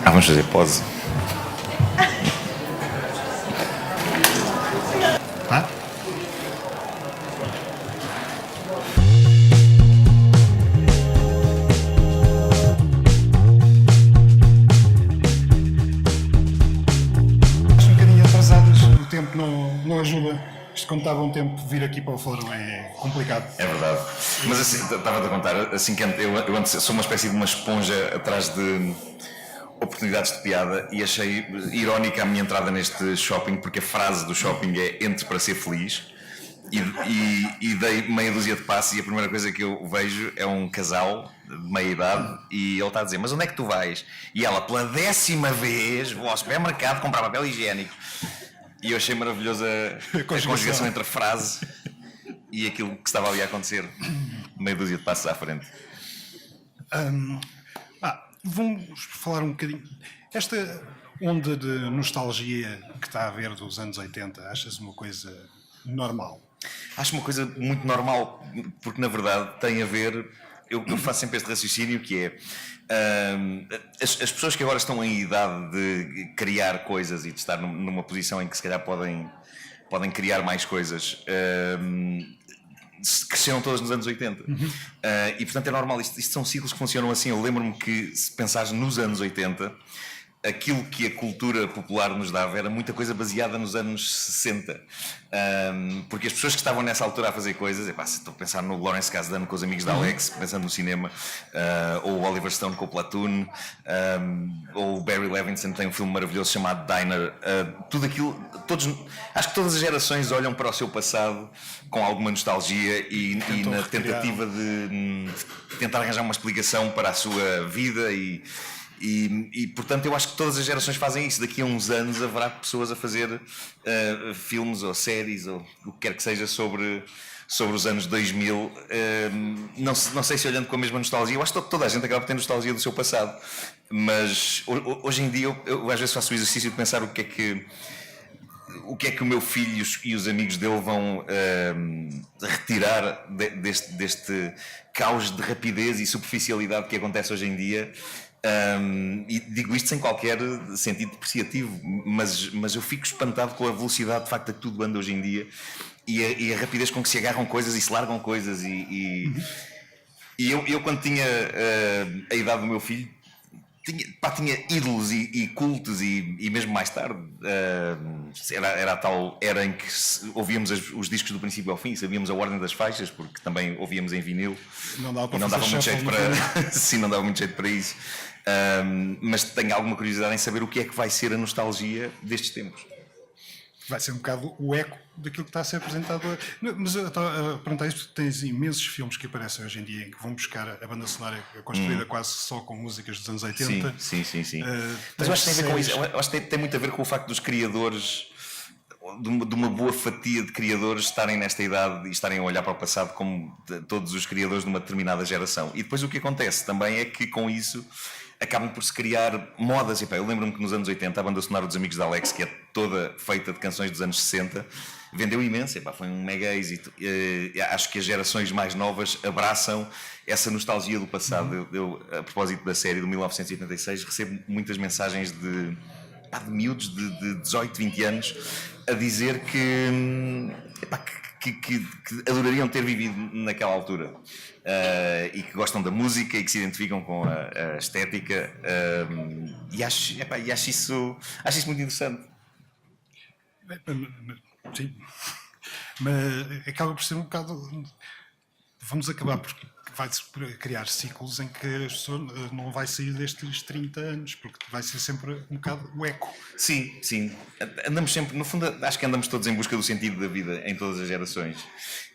Vamos fazer pose. Tá? Acho um bocadinho atrasadas, o tempo não ajuda. Isto quando estava um tempo, vir aqui para o fórum é complicado. É verdade. Mas assim, estava-te a contar, assim que eu antes sou uma espécie de uma esponja atrás de oportunidades de piada e achei irónica a minha entrada neste shopping, porque a frase do shopping é "entre para ser feliz", e dei meia dúzia de passos e a primeira coisa que eu vejo é um casal de meia idade e ele está a dizer: "Mas onde é que tu vais?" E ela: "Pela 10ª vez vou ao supermercado comprar papel higiênico." E eu achei maravilhosa a conjugação entre a frase e aquilo que estava ali a acontecer, meia dúzia de passos à frente. Vamos falar um bocadinho. Esta onda de nostalgia que está a haver dos anos 80, achas uma coisa normal? Acho uma coisa muito normal, porque na verdade tem a ver. Eu faço sempre este raciocínio que é as pessoas que agora estão em idade de criar coisas e de estar numa posição em que se calhar podem criar mais coisas, cresceram todas nos anos 80. E portanto é normal, isto são ciclos que funcionam assim. Eu lembro-me que, se pensares nos anos 80, aquilo que a cultura popular nos dava era muita coisa baseada nos anos 60. Porque as pessoas que estavam nessa altura a fazer coisas, se estou a pensar no Lawrence Kasdan com os amigos da Alex, pensando no cinema, ou o Oliver Stone com o Platoon, ou o Barry Levinson tem um filme maravilhoso chamado Diner. Tudo aquilo, acho que todas as gerações olham para o seu passado com alguma nostalgia e na tentativa de tentar arranjar uma explicação para a sua vida e portanto eu acho que todas as gerações fazem isso. Daqui a uns anos haverá pessoas a fazer filmes ou séries ou o que quer que seja sobre os anos 2000. Não sei se olhando com a mesma nostalgia. Eu acho que toda a gente acaba por ter nostalgia do seu passado, mas hoje em dia eu às vezes faço o exercício de pensar o que é que o meu filho e os amigos dele vão retirar deste caos de rapidez e superficialidade que acontece hoje em dia. E digo isto sem qualquer sentido depreciativo, mas eu fico espantado com a velocidade de facto que tudo anda hoje em dia e a rapidez com que se agarram coisas e se largam coisas. E eu quando tinha a idade do meu filho, tinha ídolos e cultos e mesmo mais tarde era a tal era em que ouvíamos os discos do princípio ao fim, sabíamos a ordem das faixas, porque também ouvíamos em vinil. Não dava muito jeito para sim, não dava muito jeito para isso. Mas tenho alguma curiosidade em saber o que é que vai ser a nostalgia destes tempos. Vai ser um bocado o eco daquilo que está a ser apresentado. Mas eu estava a perguntar isso porque tens imensos filmes que aparecem hoje em dia em que vão buscar a banda sonora construída quase só com músicas dos anos 80. Sim. Mas eu acho que tem a ver com isso. Eu acho que tem muito a ver com o facto dos criadores, de uma boa fatia de criadores, estarem nesta idade e estarem a olhar para o passado como todos os criadores de uma determinada geração. E depois o que acontece também é que com isso acabam por se criar modas. Eu lembro-me que nos anos 80 a banda sonora dos Amigos da Alex, que é toda feita de canções dos anos 60, vendeu imenso. Foi um mega êxito. Acho que as gerações mais novas abraçam essa nostalgia do passado. Eu, a propósito da série do 1986, recebo muitas mensagens de miúdos de 18, 20 anos a dizer que adorariam ter vivido naquela altura. E que gostam da música e que se identificam com a estética, e acho isso muito interessante. Sim, mas acaba por ser um bocado. Vamos acabar por vai-se criar ciclos em que as pessoas não vai sair destes 30 anos, porque vai ser sempre um bocado o eco. Sim. Andamos sempre, no fundo, acho que andamos todos em busca do sentido da vida em todas as gerações.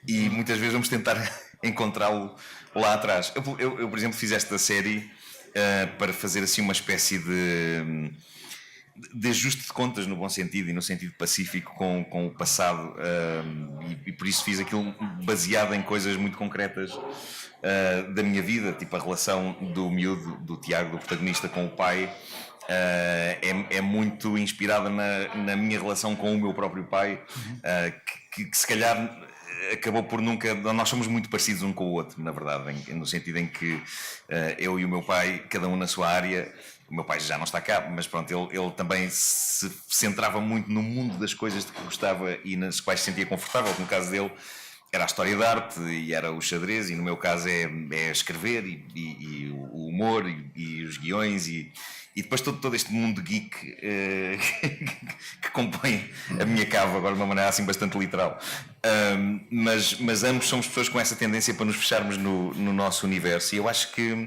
E muitas vezes vamos tentar encontrá-lo lá atrás. Eu, por exemplo, fiz esta série para fazer assim uma espécie de ajuste de contas, no bom sentido e no sentido pacífico, com o passado, e por isso fiz aquilo baseado em coisas muito concretas da minha vida, tipo a relação do miúdo, do Tiago, do protagonista, com o pai. É muito inspirada na minha relação com o meu próprio pai, que se calhar acabou por nunca. Nós somos muito parecidos um com o outro, na verdade, no sentido em que eu e o meu pai, cada um na sua área, O meu pai já não está cá, mas pronto, ele também se centrava muito no mundo das coisas de que gostava e nas quais se sentia confortável. No caso dele era a história da arte e era o xadrez, e no meu caso é escrever e o humor e os guiões e depois todo este mundo geek que compõe a minha cava, agora de uma maneira assim bastante literal. Mas ambos somos pessoas com essa tendência para nos fecharmos no nosso universo, e eu acho que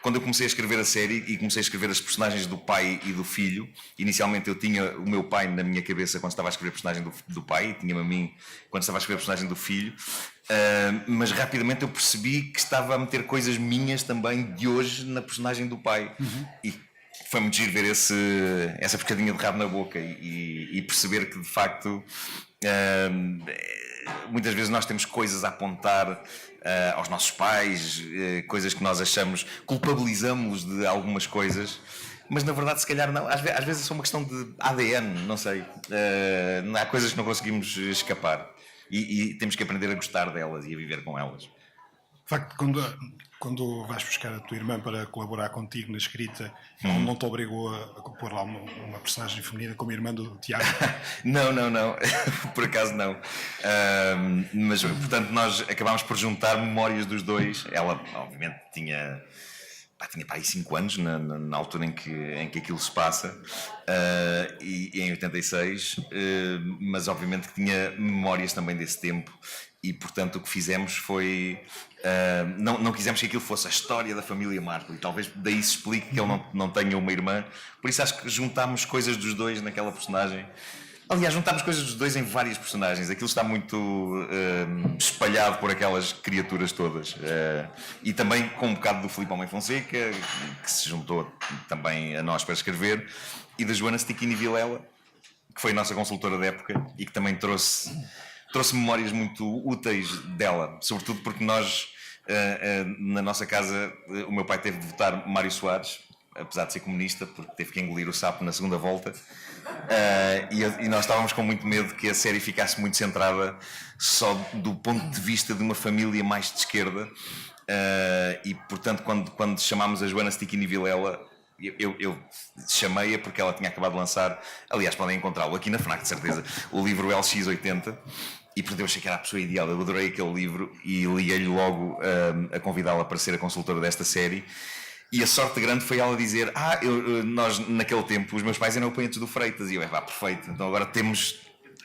quando eu comecei a escrever a série e comecei a escrever as personagens do pai e do filho, inicialmente eu tinha o meu pai na minha cabeça quando estava a escrever a personagem do pai, e tinha-me a mim quando estava a escrever a personagem do filho, mas rapidamente eu percebi que estava a meter coisas minhas também de hoje na personagem do pai. E foi muito giro ver essa pescadinha de rabo na boca e perceber que de facto muitas vezes nós temos coisas a apontar aos nossos pais, coisas que nós achamos, culpabilizamos-los de algumas coisas, mas na verdade se calhar não, às vezes é só uma questão de ADN, não sei, há coisas que não conseguimos escapar e temos que aprender a gostar delas e a viver com elas. De facto, quando vais buscar a tua irmã para colaborar contigo na escrita, ela não te obrigou a pôr lá uma personagem feminina como a irmã do Tiago? Não, por acaso não. Mas portanto nós acabámos por juntar memórias dos dois. Ela obviamente tinha para aí 5 anos na altura em que aquilo se passa, e em 86, mas obviamente que tinha memórias também desse tempo. E portanto o que fizemos foi não quisemos que aquilo fosse a história da família Marco, e talvez daí se explique que ele não tenha uma irmã. Por isso acho que juntámos coisas dos dois naquela personagem. Aliás, juntámos coisas dos dois em várias personagens. Aquilo está muito espalhado por aquelas criaturas todas, e também com um bocado do Filipe Homem Fonseca, que se juntou também a nós para escrever, e da Joana Stickini Vilela, que foi a nossa consultora da época e que também trouxe memórias muito úteis dela, sobretudo porque nós, na nossa casa, o meu pai teve de votar Mário Soares, apesar de ser comunista, porque teve que engolir o sapo na segunda volta, e nós estávamos com muito medo que a série ficasse muito centrada só do ponto de vista de uma família mais de esquerda, e portanto quando chamámos a Joana Stickini Vilela, eu chamei-a porque ela tinha acabado de lançar, aliás podem encontrá-lo aqui na FNAC de certeza, o livro LX80, e portanto eu achei que era a pessoa ideal. Eu adorei aquele livro e liguei-lhe logo a convidá-la para ser a consultora desta série. E a sorte grande foi ela dizer: nós naquele tempo, os meus pais eram apoiantes do Freitas. E eu, perfeito, então agora temos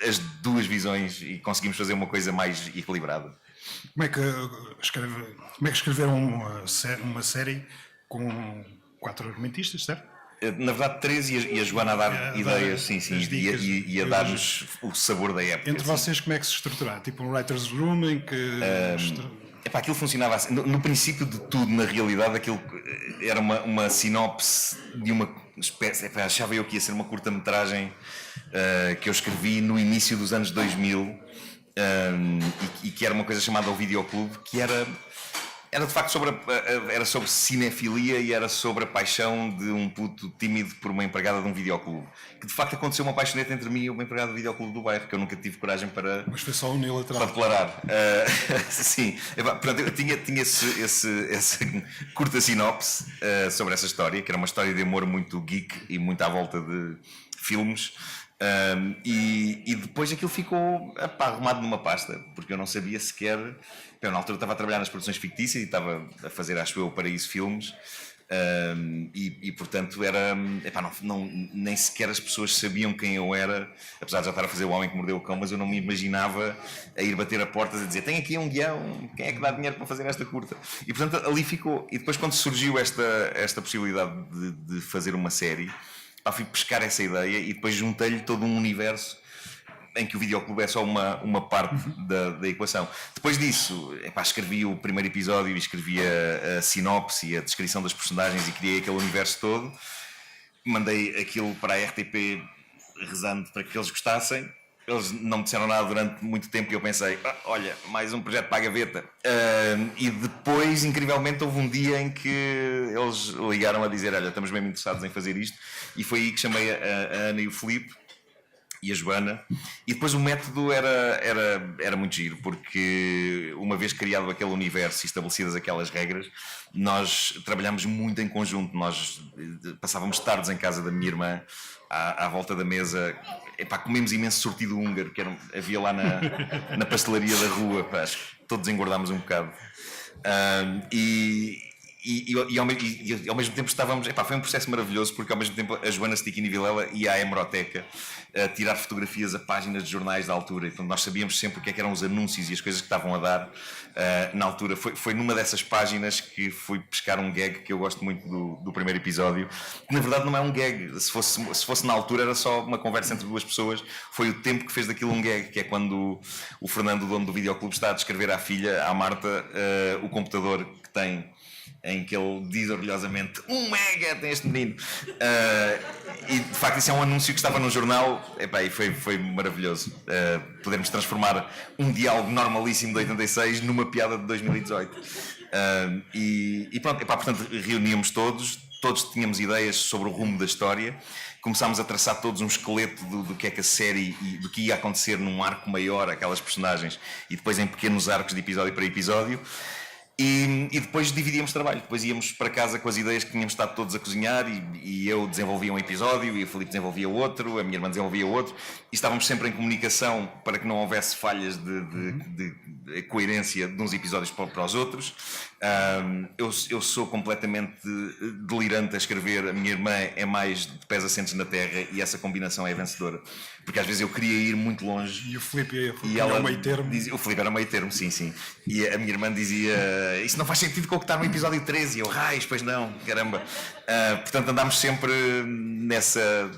as duas visões e conseguimos fazer uma coisa mais equilibrada. Como é que escreveram uma série com 4 argumentistas, certo? Na verdade 3, e a Joana a dar ideias, sim, e a dar-nos o sabor da época. Entre vocês, como é que se estruturar? Tipo um writer's room em que... aquilo funcionava assim. No princípio de tudo, na realidade, aquilo era uma sinopse de uma espécie. Achava eu que ia ser uma curta-metragem que eu escrevi no início dos anos 2000, e que era uma coisa chamada O Videoclube, que era de facto sobre cinefilia, e era sobre a paixão de um puto tímido por uma empregada de um videoclube. Que de facto aconteceu uma paixonete entre mim e uma empregada do videoclube do bairro, que eu nunca tive coragem para... Mas foi só unilateral. Para declarar. Sim. Portanto, eu tinha esse curta sinopse sobre essa história, que era uma história de amor muito geek e muito à volta de filmes. E depois aquilo ficou arrumado numa pasta, porque eu não sabia sequer. Eu na altura estava a trabalhar nas produções fictícias e estava a fazer, acho eu, o Paraíso Filmes, e portanto era nem sequer as pessoas sabiam quem eu era, apesar de já estar a fazer O Homem que Mordeu o Cão, mas eu não me imaginava a ir bater a portas a dizer: tenho aqui um guião, quem é que dá dinheiro para fazer esta curta? E portanto ali ficou. E depois, quando surgiu esta possibilidade de fazer uma série, fui pescar essa ideia e depois juntei-lhe todo um universo em que o videoclube é só uma parte da equação. Depois disso, escrevi o primeiro episódio e escrevi a sinopse e a descrição das personagens e criei aquele universo todo. Mandei aquilo para a RTP rezando para que eles gostassem. Eles não me disseram nada durante muito tempo e eu pensei: olha, mais um projeto para a gaveta. E depois, incrivelmente, houve um dia em que eles ligaram a dizer: olha, estamos mesmo interessados em fazer isto. E foi aí que chamei a Ana e o Filipe e a Joana, e depois o método era muito giro, porque uma vez criado aquele universo e estabelecidas aquelas regras, nós trabalhámos muito em conjunto. Nós passávamos tardes em casa da minha irmã, à volta da mesa. Comemos imenso sortido húngaro, que havia lá na pastelaria da rua. Acho que todos engordámos um bocado. E ao mesmo tempo estávamos. Foi um processo maravilhoso, porque ao mesmo tempo a Joana Stickini Vilela ia à hemeroteca a tirar fotografias a páginas de jornais da altura. Então nós sabíamos sempre o que eram os anúncios e as coisas que estavam a dar na altura. Foi numa dessas páginas que fui pescar um gag que eu gosto muito do primeiro episódio, que na verdade não é um gag. Se fosse na altura era só uma conversa entre duas pessoas. Foi o tempo que fez daquilo um gag, que é quando o Fernando, o dono do videoclube, está a descrever à filha, à Marta, o computador que tem, em que ele diz orgulhosamente 1 mega tem este menino, e de facto isso é um anúncio que estava no jornal. E foi maravilhoso podermos transformar um diálogo normalíssimo de 86 numa piada de 2018. E pronto, portanto reuníamos todos tínhamos ideias sobre o rumo da história, começámos a traçar todos um esqueleto do que é que a série e do que ia acontecer num arco maior, aquelas personagens, e depois em pequenos arcos de episódio para episódio. E depois dividíamos trabalho, depois íamos para casa com as ideias que tínhamos estado todos a cozinhar, e eu desenvolvia um episódio e o Filipe desenvolvia outro, a minha irmã desenvolvia outro, e estávamos sempre em comunicação para que não houvesse falhas de coerência de uns episódios para os outros. Eu sou completamente delirante a escrever, a minha irmã é mais de pés assentes na terra, e essa combinação é vencedora, porque às vezes eu queria ir muito longe. E o Filipe era o meio termo. O Filipe era meio termo, sim. E a minha irmã dizia: isso não faz sentido com o que está no episódio 13. E eu: raios, pois não, caramba. Portanto, andámos sempre nessa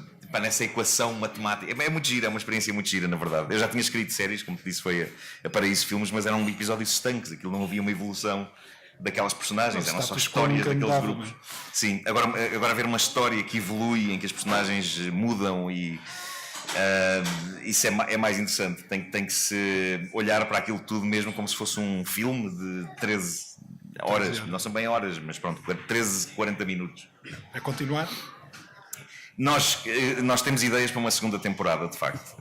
equação matemática. É muito gira, é uma experiência muito gira, na verdade. Eu já tinha escrito séries, como te disse, foi a Paraíso Filmes, mas eram episódios estanques, aquilo não havia uma evolução daquelas personagens, eram só histórias daqueles grupos. Sim, agora haver uma história que evolui, em que as personagens mudam, e isso é mais interessante. Tem que se olhar para aquilo tudo mesmo como se fosse um filme de 13 horas, não são bem horas, mas pronto, 13, 40 minutos. A continuar? Nós temos ideias para uma segunda temporada, de facto,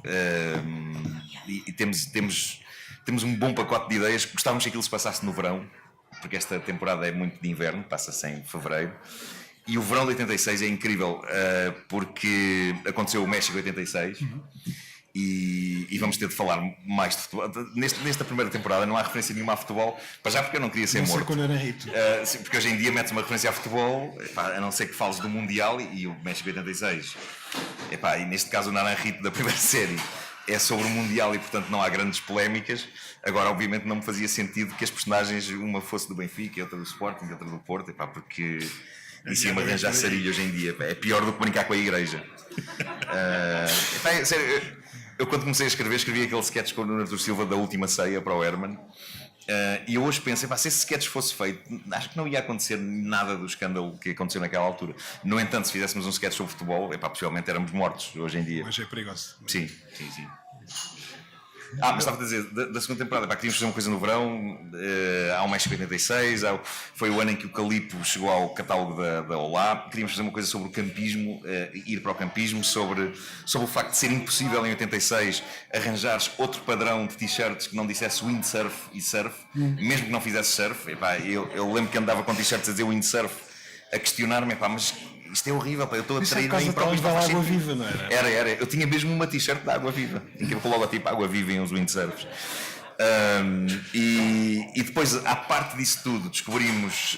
e temos um bom pacote de ideias. Gostávamos que aquilo se passasse no verão, porque esta temporada é muito de inverno, passa-se em fevereiro. E o verão de 86 é incrível, porque aconteceu o México 86, e vamos ter de falar mais de futebol. Nesta primeira temporada não há referência nenhuma a futebol, para já porque eu não queria ser morto. Porque hoje em dia metes uma referência a futebol, a não ser que fales do Mundial e o México 86. E neste caso o Naranjito da primeira série é sobre o Mundial, e portanto não há grandes polémicas. Agora, obviamente, não me fazia sentido que as personagens, uma fosse do Benfica e outra do Sporting e outra do Porto, porque isso ia-me arranjar sarilho hoje em dia. É pior do que brincar com a igreja. Sério, eu quando comecei a escrevi aquele sketch com o Nuno Artur Silva da Última Ceia para o Herman, e eu hoje pensei, se esse sketch fosse feito, acho que não ia acontecer nada do escândalo que aconteceu naquela altura. No entanto, se fizéssemos um sketch sobre futebol, possivelmente éramos mortos hoje em dia. Hoje é perigoso. Sim. Mas estava a dizer, da segunda temporada, queríamos fazer uma coisa no verão. Há o México 86, foi o ano em que o Calipo chegou ao catálogo da Olá. Queríamos fazer uma coisa sobre o campismo, ir para o campismo, sobre o facto de ser impossível em 86 arranjares outro padrão de t-shirts que não dissesse windsurf e surf, mesmo que não fizesse surf. Eu lembro que andava com t-shirts a dizer windsurf, a questionar-me, mas isto é horrível, eu estou a trair em próprios da Água Viva, não era? Era. Eu tinha mesmo uma t-shirt da Água Viva, em que eu coloco tipo Água Viva em uns windsurfs. E depois, à parte disso tudo, descobrimos.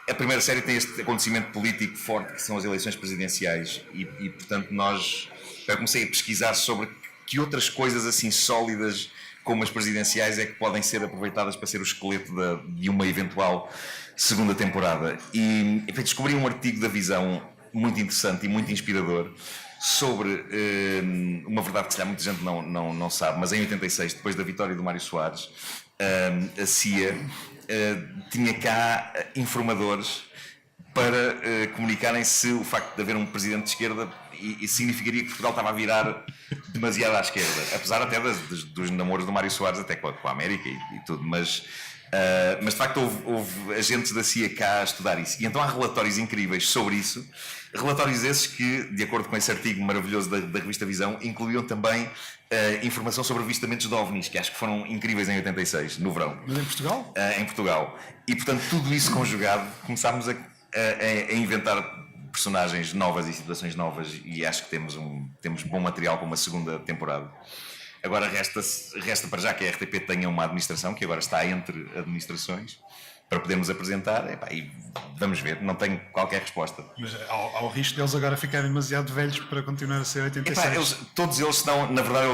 A primeira série tem este acontecimento político forte, que são as eleições presidenciais, e portanto, eu comecei a pesquisar sobre que outras coisas assim sólidas como as presidenciais é que podem ser aproveitadas para ser o esqueleto de uma eventual segunda temporada. E descobri um artigo da Visão muito interessante e muito inspirador sobre uma verdade que se calhar muita gente não sabe, mas em 86, depois da vitória do Mário Soares, a CIA tinha cá informadores para comunicarem se o facto de haver um presidente de esquerda e significaria que Portugal estava a virar demasiado à esquerda, apesar até dos namoros do Mário Soares até com a América e tudo, mas Mas de facto houve agentes da CIA cá a estudar isso. E então há relatórios incríveis sobre isso. Relatórios esses que, de acordo com esse artigo maravilhoso da revista Visão, incluíam também informação sobre avistamentos de OVNIs, que acho que foram incríveis em 86, no verão. Mas em Portugal? Em Portugal. E portanto tudo isso conjugado, começámos a inventar personagens novas e situações novas, e acho que temos bom material para uma segunda temporada. Agora resta para já que a RTP tenha uma administração, que agora está entre administrações, para podermos apresentar, e vamos ver, não tenho qualquer resposta. Mas ao risco deles agora ficarem demasiado velhos para continuar a ser 86. Todos eles estão, na verdade,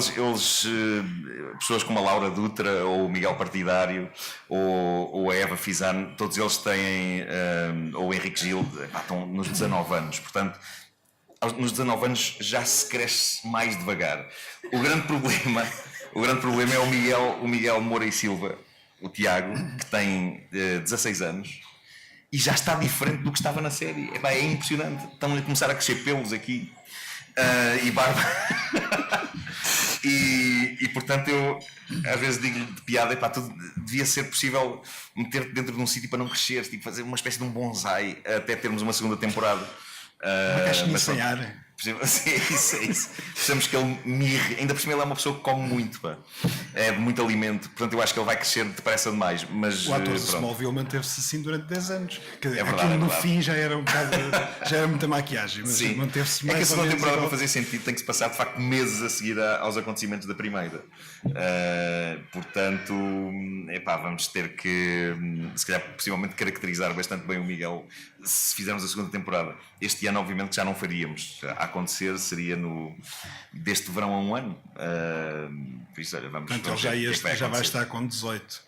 pessoas como a Laura Dutra, ou o Miguel Partidário, ou a Eva Fizano, todos eles têm, ou o Henrique Gil, estão nos 19 anos, portanto, nos 19 anos já se cresce mais devagar. O grande problema é o Miguel Moura e Silva, o Tiago, que tem 16 anos e já está diferente do que estava na série. É impressionante. Estão a começar a crescer pelos aqui e barba. e portanto eu às vezes digo de piada, tudo devia ser possível meter-te dentro de um sítio para não crescer, tipo fazer uma espécie de um bonsai até termos uma segunda temporada. Uma caixinha sem ar. É isso. Precisamos que ele mirre. Ainda por cima ele é uma pessoa que come muito, é de muito alimento. Portanto eu acho que ele vai crescer depressa demais. Mas, o ator de Smallville manteve-se assim durante 10 anos. Verdade, no fim já era um bocado, já era muita maquiagem, mas manteve-se mais. É que a segunda temporada, para fazer sentido, tem que se passar de facto meses a seguir aos acontecimentos da primeira. Portanto, vamos ter que, se calhar, possivelmente caracterizar bastante bem o Miguel se fizermos a segunda temporada. Este ano, obviamente, que já não faríamos. A acontecer seria deste verão a um ano. Por isso, olha, vamos. Portanto, ele já vai estar com 18.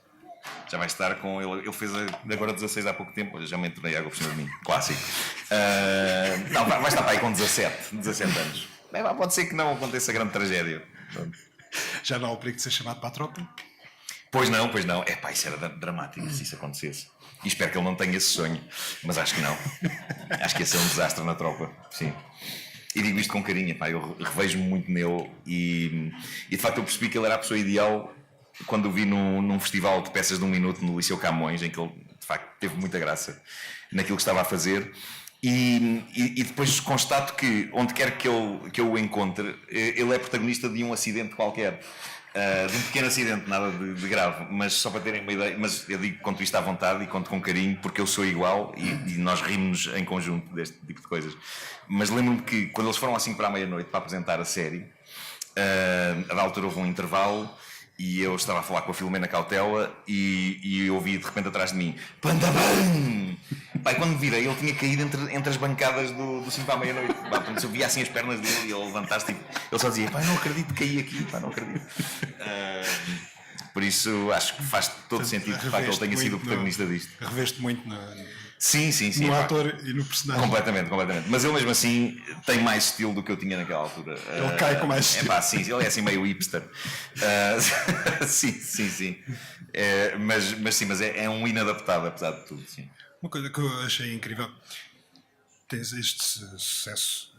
Já vai estar com ele. Ele fez agora 16 há pouco tempo. Olha, já me entornei água por cima de mim. Clássico. Não, vai estar para aí com 17 anos. Pode ser que não aconteça grande tragédia. Já não há o perigo de ser chamado para a tropa? Pois não. Isso era dramático se isso acontecesse. E espero que ele não tenha esse sonho. Mas acho que não. Acho que ia ser um desastre na tropa. Sim. E digo isto com carinho. Eu revejo-me muito nele. E de facto eu percebi que ele era a pessoa ideal quando o vi num festival de peças de 1 minuto no Liceu Camões, em que ele de facto teve muita graça naquilo que estava a fazer. E depois constato que onde quer que eu o encontre, ele é protagonista de um acidente qualquer. De um pequeno acidente, nada de grave, mas só para terem uma ideia. Mas eu digo, conto isto à vontade e conto com carinho, porque eu sou igual e nós rimos em conjunto deste tipo de coisas. Mas lembro-me que quando eles foram às 5 para a meia-noite para apresentar a série, a da altura houve um intervalo e eu estava a falar com a Filomena Cautela e eu ouvi de repente atrás de mim Pandabam! Quando me virei, ele tinha caído entre as bancadas do 5 para a meia-noite. Eu via assim as pernas dele e ele levantaste, ele só dizia: não acredito que caí aqui, não acredito. Por isso acho que faz todo sentido que ele tenha sido o protagonista disto. Reveste muito Sim. no ator e no personagem. Completamente. Mas ele mesmo assim tem mais estilo do que eu tinha naquela altura. Ele cai com mais estilo. Sim, ele é assim meio hipster. Sim. Mas é um inadaptado, apesar de tudo. Sim. Uma coisa que eu achei incrível, tens este sucesso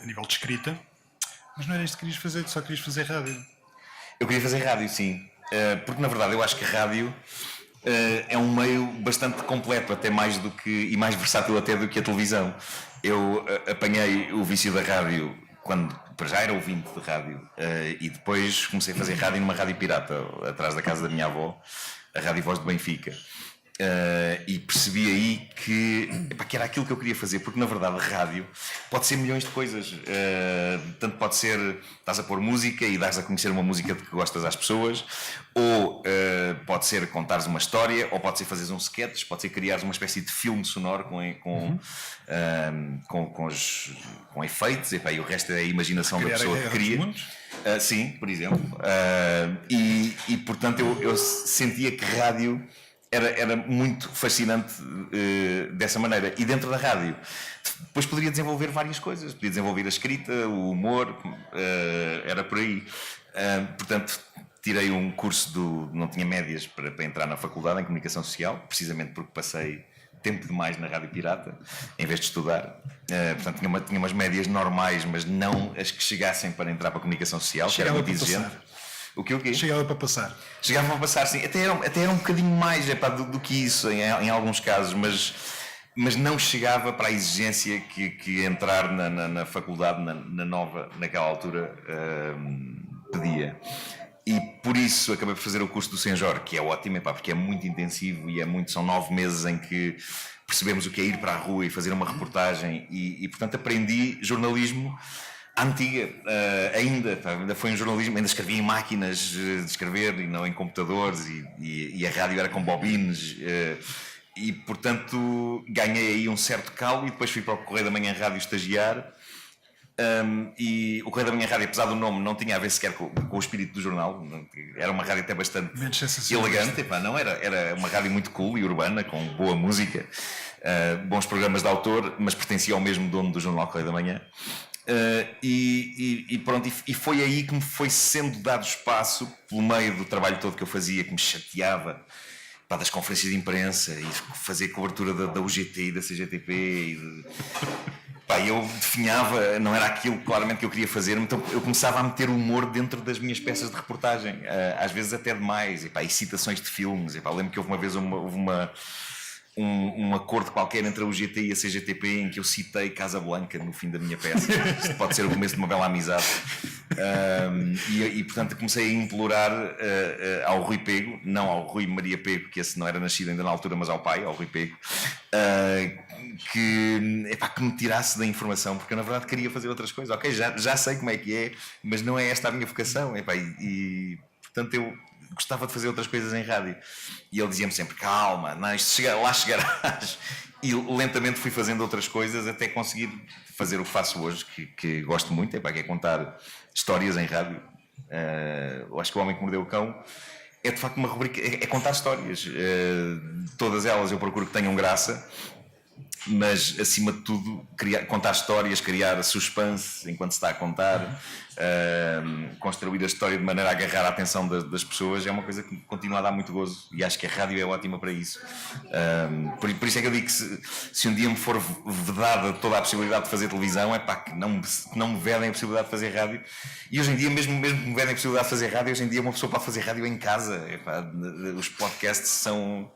a nível de escrita, mas não era isto que querias fazer, só querias fazer rádio. Eu queria fazer rádio, sim. Porque na verdade eu acho que a rádio é um meio bastante completo, até mais do que, e mais versátil até do que a televisão. Eu apanhei o vício da rádio quando para já era ouvinte de rádio e depois comecei a fazer rádio numa rádio pirata atrás da casa da minha avó, a Rádio Voz de Benfica. E percebi aí que era aquilo que eu queria fazer, porque na verdade a rádio pode ser milhões de coisas. Tanto pode ser, estás a pôr música e dás a conhecer uma música de que gostas às pessoas, ou pode ser contares uma história, ou pode ser fazeres um sketch, pode ser criares uma espécie de filme sonoro com efeitos, e o resto é a imaginação da pessoa que cria. Sim, por exemplo. E portanto eu sentia que rádio era muito fascinante dessa maneira. E dentro da rádio depois poderia desenvolver várias coisas. Podia desenvolver a escrita, o humor, era por aí. Portanto, tirei um curso não tinha médias para entrar na faculdade em Comunicação Social, precisamente porque passei tempo demais na Rádio Pirata, em vez de estudar. Portanto, tinha umas médias normais, mas não as que chegassem para entrar para a Comunicação Social, que era muito exigente. O quê? Chegava para passar. Chegavam a passar, sim. Até era um bocadinho mais do que isso em alguns casos, mas não chegava para a exigência que entrar na faculdade, naquela altura, pedia. E por isso acabei por fazer o curso do Senjor, que é ótimo, porque é muito intensivo e são 9 meses em que percebemos o que é ir para a rua e fazer uma reportagem e portanto aprendi jornalismo à antiga, ainda foi um jornalismo, ainda escrevia em máquinas de escrever e não em computadores e a rádio era com bobines e portanto ganhei aí um certo calo e depois fui para o Correio da Manhã Rádio estagiar. E o Correio da Manhã Rádio, apesar do nome, não tinha a ver sequer com o espírito do jornal. Era uma rádio até bastante elegante, não, era uma rádio muito cool e urbana, com boa música, bons programas de autor, mas pertencia ao mesmo dono do jornal Correio da Manhã. Pronto, e foi aí que me foi sendo dado espaço, pelo meio do trabalho todo que eu fazia, que me chateava, das conferências de imprensa e fazer cobertura da UGT e da CGTP eu definhava, não era aquilo claramente que eu queria fazer, então eu começava a meter humor dentro das minhas peças de reportagem, às vezes até demais, e citações de filmes. Lembro que houve uma vez um acordo qualquer entre a UGT e a CGTP em que eu citei Casablanca no fim da minha peça. Isto pode ser o começo de uma bela amizade. Portanto comecei a implorar ao Rui Pego, não ao Rui Maria Pego, que esse não era nascido ainda na altura, mas ao pai, ao Rui Pego, que me tirasse da informação, porque eu na verdade queria fazer outras coisas. Ok, já sei como é que é, mas não é esta a minha vocação. Portanto eu gostava de fazer outras coisas em rádio. E ele dizia-me sempre: calma, lá chegarás. E lentamente fui fazendo outras coisas até conseguir fazer o que faço hoje, que gosto muito, que é contar histórias em rádio. Eu acho que O Homem que Mordeu o Cão é de facto uma rubrica, é contar histórias. Todas elas eu procuro que tenham graça, mas acima de tudo contar histórias, criar suspense enquanto se está a contar, construir a história de maneira a agarrar a atenção das pessoas é uma coisa que me continua a dar muito gozo e acho que a rádio é ótima para isso. Por isso é que eu digo que se um dia me for vedada toda a possibilidade de fazer televisão, que não me vedem a possibilidade de fazer rádio. E hoje em dia, mesmo que me vedem a possibilidade de fazer rádio, hoje em dia uma pessoa pode fazer rádio em casa. Os podcasts são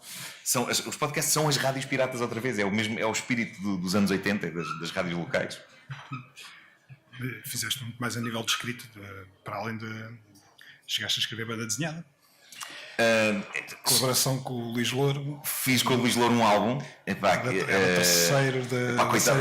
as rádios piratas outra vez, é o espírito dos anos 80, das rádios locais. Fizeste muito mais a nível de escrita, para além de chegaste a escrever banda desenhada. Colaboração com o Luís Louro. Fiz com o Luís Louro um álbum. Era terceiro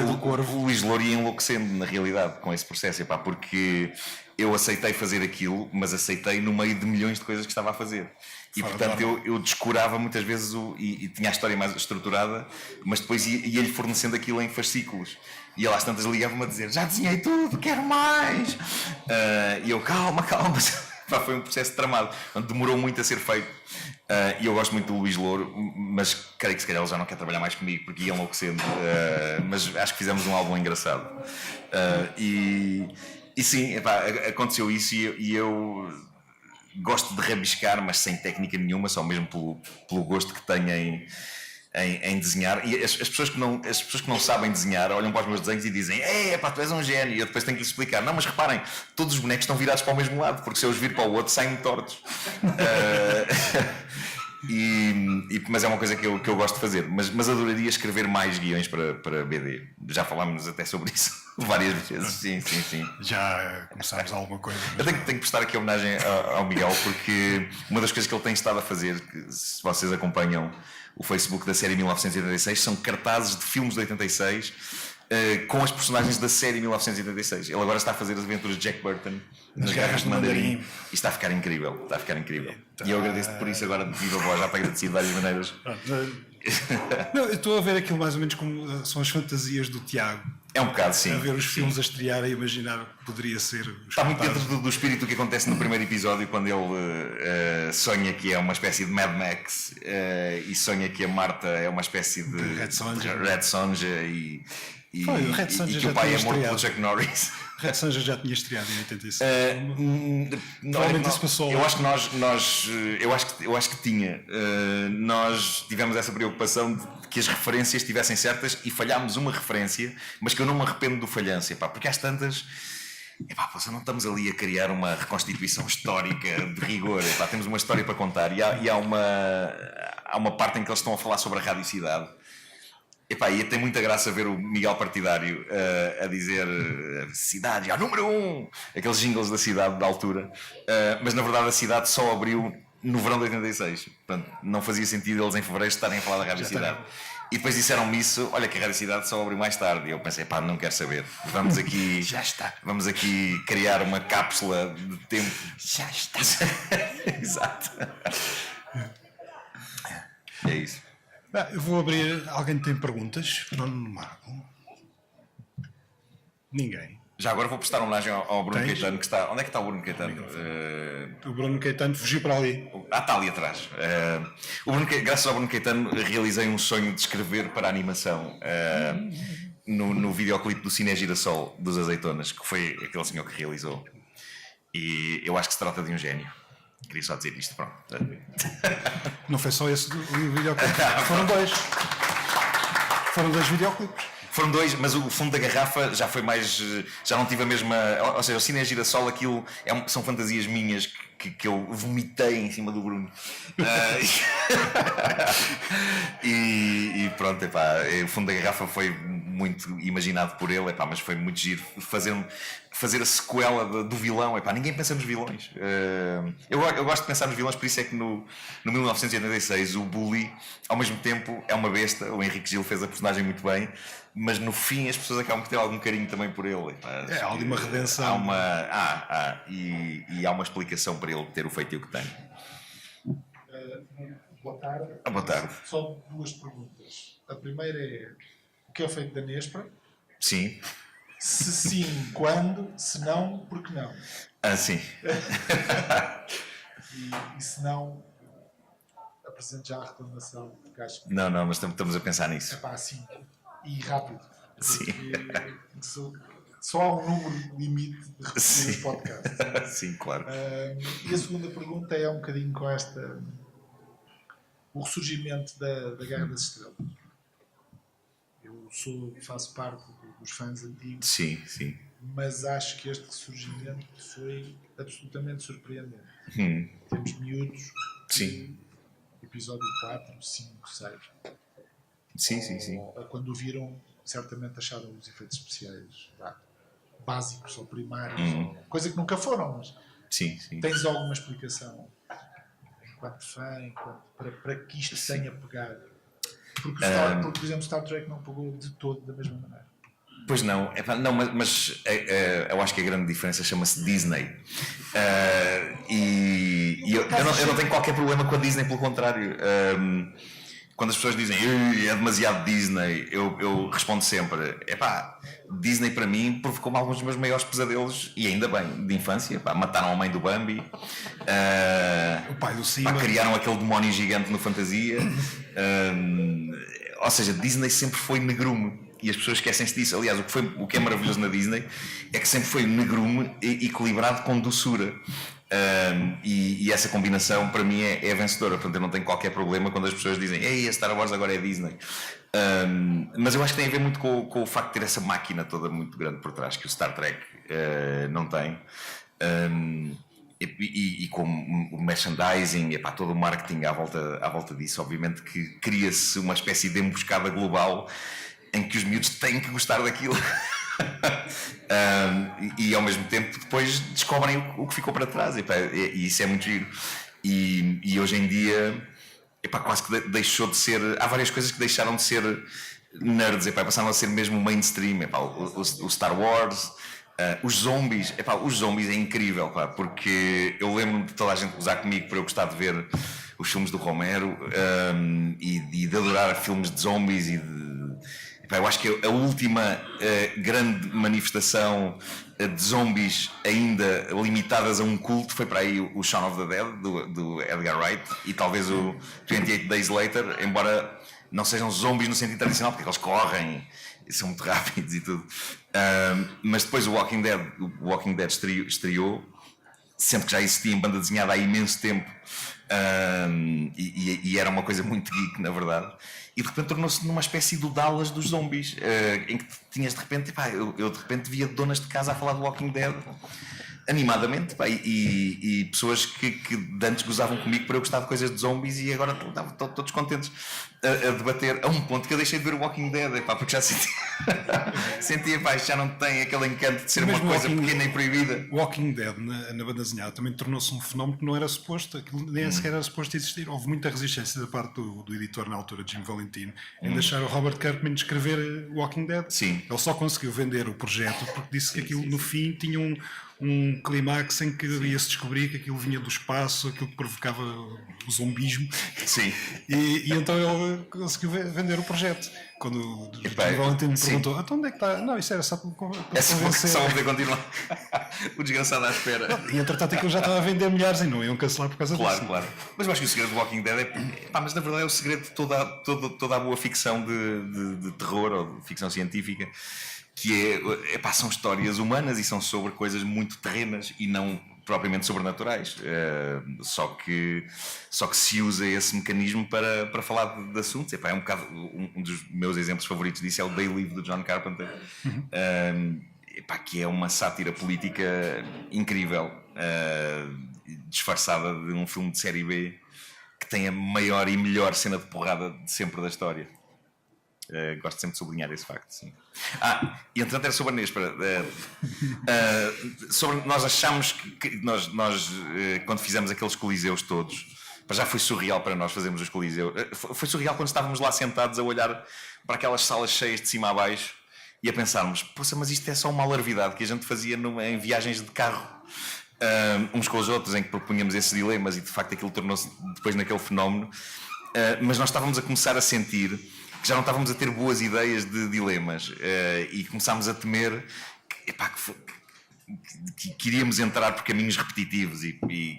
do Corvo. O Luís Louro ia enlouquecendo na realidade com esse processo, porque eu aceitei fazer aquilo, mas aceitei no meio de milhões de coisas que estava a fazer. E portanto eu descurava muitas vezes e tinha a história mais estruturada, mas depois ia-lhe fornecendo aquilo em fascículos. E ele às tantas ligava-me a dizer: já desenhei tudo, quero mais. E eu: calma. Foi um processo tramado, demorou muito a ser feito. E eu gosto muito do Luís Louro, mas creio que se calhar ele já não quer trabalhar mais comigo porque ia enlouquecendo. Mas acho que fizemos um álbum engraçado. E sim, aconteceu isso e eu gosto de rabiscar, mas sem técnica nenhuma, só mesmo pelo gosto que tenho em desenhar. E as pessoas que não sabem desenhar olham para os meus desenhos e dizem: tu és um gênio. E eu depois tenho que lhes explicar: não, mas reparem, todos os bonecos estão virados para o mesmo lado, porque se eu os vir para o outro saem tortos. Mas é uma coisa que eu gosto de fazer, mas adoraria escrever mais guiões para BD. Já falámos até sobre isso várias vezes. Sim. Já começámos alguma coisa. Eu tenho que prestar aqui homenagem ao Miguel, porque uma das coisas que ele tem estado a fazer, que, se vocês acompanham o Facebook da série 1986, são cartazes de filmes de 86 com as personagens da série 1986. Ele agora está a fazer as aventuras de Jack Burton nas Garras de Mandarim e está a ficar incrível. E eu agradeço-te por isso agora de viva voz, já para agradecer de várias maneiras. Não, eu estou a ver aquilo mais ou menos como são as fantasias do Tiago. É um bocado, sim. A ver os filmes a estrear e imaginar o que poderia ser. Está muito dentro do espírito que acontece no primeiro episódio, quando ele sonha que é uma espécie de Mad Max e sonha que a Marta é uma espécie de Red Sonja e que o pai é morto pelo Chuck Norris. Red Sonja já tinha estreado em 86. Provavelmente isso passou. Eu acho que tinha. Nós tivemos essa preocupação de que as referências estivessem certas e falhámos uma referência, mas que eu não me arrependo do falhanço, porque às tantas epá, não estamos ali a criar uma reconstituição histórica de rigor. Epá, temos uma história para contar e há uma parte em que eles estão a falar sobre a radicidade. Epá, e tem muita graça ver o Miguel Partidário a dizer cidade, número 1, aqueles jingles da cidade da altura, mas na verdade a cidade só abriu no verão de 86. Portanto, não fazia sentido eles em fevereiro estarem a falar da radicidade. E depois disseram-me isso, olha que a radicidade só abriu mais tarde. E eu pensei, pá, não quero saber. Vamos aqui, já está. Vamos aqui criar uma cápsula de tempo. Já está. Exato. É isso. Eu vou abrir. Alguém tem perguntas para o Nuno Marco? Ninguém. Já agora vou prestar homenagem ao Bruno Tens? Caetano, que está. Onde é que está o Bruno Caetano? O Bruno Caetano fugiu para ali. Está ali atrás. Graças ao Bruno Caetano realizei um sonho de escrever para a animação no videoclipe do Cine Girassol dos Azeitonas, que foi aquele senhor que realizou. E eu acho que se trata de um gênio. Queria só dizer isto, pronto. Não foi só esse o videoclipe. Foram dois. Foram dois videoclipes. Foram dois, mas o fundo da garrafa já foi mais. Já não tive a mesma. Ou seja, o Cine Girassol, aquilo são fantasias minhas que eu vomitei em cima do Bruno. E pronto, epá, o fundo da garrafa foi muito imaginado por ele, epá, mas foi muito giro fazer a sequela do vilão. Epá, ninguém pensa nos vilões. Eu gosto de pensar nos vilões, por isso é que no 1986 o Bully, ao mesmo tempo, é uma besta. O Henrique Gil fez a personagem muito bem, mas no fim as pessoas acabam por ter algum carinho também por ele. Epá, Há ali uma redenção. E há uma explicação para ele ter o feitio que tem. Boa tarde. Boa tarde. Só duas perguntas. A primeira é: o que é feito da Nespra? Sim. Se sim, quando? Se não, por que não? Sim. E se não, apresente já a reclamação, porque acho que Não, mas estamos a pensar nisso. é pá, assim, e rápido. Sim. Só há um número limite de repetir os podcasts. Sim, claro. E a segunda pergunta é um bocadinho com esta: o ressurgimento da Guerra das Estrelas. Eu faço parte dos fãs antigos, Sim. mas acho que este ressurgimento foi absolutamente surpreendente. Temos miúdos, Sim. episódio 4, 5, 6. Sim. Quando o viram, certamente acharam os efeitos especiais básicos ou primários, coisa que nunca foram, mas Sim. tens alguma explicação enquanto fã, para que isto tenha pegado? Porque, por exemplo, Star Trek não pegou de todo da mesma maneira. Pois não, mas eu acho que a grande diferença chama-se Disney. Eu não tenho qualquer problema com a Disney, pelo contrário. Quando as pessoas dizem é demasiado Disney, eu respondo sempre: Disney para mim provocou-me alguns dos meus maiores pesadelos, e ainda bem, de infância. Mataram a mãe do Bambi, O pai do Simba. criaram aquele demónio gigante no Fantasia. Ou seja, Disney sempre foi negrume. E as pessoas esquecem-se disso. Aliás, o que é maravilhoso na Disney é que sempre foi negrume equilibrado com doçura. E essa combinação para mim é vencedora. Portanto, eu não tenho qualquer problema quando as pessoas dizem: ei, a Star Wars agora é Disney. Mas eu acho que tem a ver muito com o facto de ter essa máquina toda muito grande por trás, que o Star Trek não tem. E com o merchandising, todo o marketing à volta disso, obviamente que cria-se uma espécie de emboscada global em que os miúdos têm que gostar daquilo. E ao mesmo tempo depois descobrem o que ficou para trás, e isso é muito giro. E hoje em dia quase que deixou de ser. Há várias coisas que deixaram de ser nerds, passaram a ser mesmo mainstream. O Star Wars, os zombies. Os zombies é incrível, porque eu lembro-me de toda a gente gozar comigo por eu gostar de ver os filmes do Romero, e de adorar filmes de zombies eu acho que a última grande manifestação de zombies ainda limitadas a um culto foi para aí o Shaun of the Dead, do Edgar Wright, e talvez o 28 Days Later, embora não sejam zombies no sentido tradicional, porque eles correm e são muito rápidos e tudo. Mas depois o Walking Dead estreou, sendo que já existia em banda desenhada há imenso tempo, e era uma coisa muito geek, na verdade, e de repente tornou-se numa espécie do Dallas dos zombies, em que tinhas de repente, pá, eu de repente via donas de casa a falar do Walking Dead animadamente, pá, e pessoas que antes gozavam comigo por eu gostar de coisas de zombies, e agora estavam todos contentes a debater, a um ponto que eu deixei de ver o Walking Dead, pá, porque já sentia, pá, já não tem aquele encanto de ser uma coisa pequena e proibida. Walking Dead na banda desenhada também tornou-se um fenómeno que não era suposto, aquilo nem sequer era suposto existir. Houve muita resistência da parte do editor na altura, Jim Valentino, em deixar o Robert Kirkman escrever Walking Dead. Sim. Ele só conseguiu vender o projeto porque disse que aquilo no fim tinha um clímax em que ia-se descobrir que aquilo vinha do espaço, aquilo que provocava o zombismo. Sim. E então ele conseguiu vender o projeto. Quando o Jim Valentino me perguntou, então onde é que está? Não, isso era só para convencer. Só poder continuar. O desgraçado à espera. E entretanto aquilo já estava a vender milhares e não iam cancelar por causa disso. Claro. Mas eu acho que o segredo do Walking Dead mas na verdade é o segredo de toda a boa ficção de terror ou de ficção científica, que são histórias humanas e são sobre coisas muito terrenas e não propriamente sobrenaturais, só que se usa esse mecanismo para falar de assuntos. É um bocado um dos meus exemplos favoritos disso é o They Live do John Carpenter, que é uma sátira política incrível, disfarçada de um filme de série B que tem a maior e melhor cena de porrada de sempre da história. Gosto sempre de sublinhar esse facto, sim. E entretanto era sobre a Nespera. Nós achamos que nós quando fizemos aqueles coliseus todos, já foi surreal para nós fazermos os coliseus. Foi surreal quando estávamos lá sentados a olhar para aquelas salas cheias de cima a baixo e a pensarmos, poxa, mas isto é só uma alarvidade que a gente fazia em viagens de carro, uns com os outros, em que propunhamos esses dilemas, e de facto aquilo tornou-se depois naquele fenómeno. Mas nós estávamos a começar a sentir que já não estávamos a ter boas ideias de dilemas, e começámos a temer que iríamos entrar por caminhos repetitivos e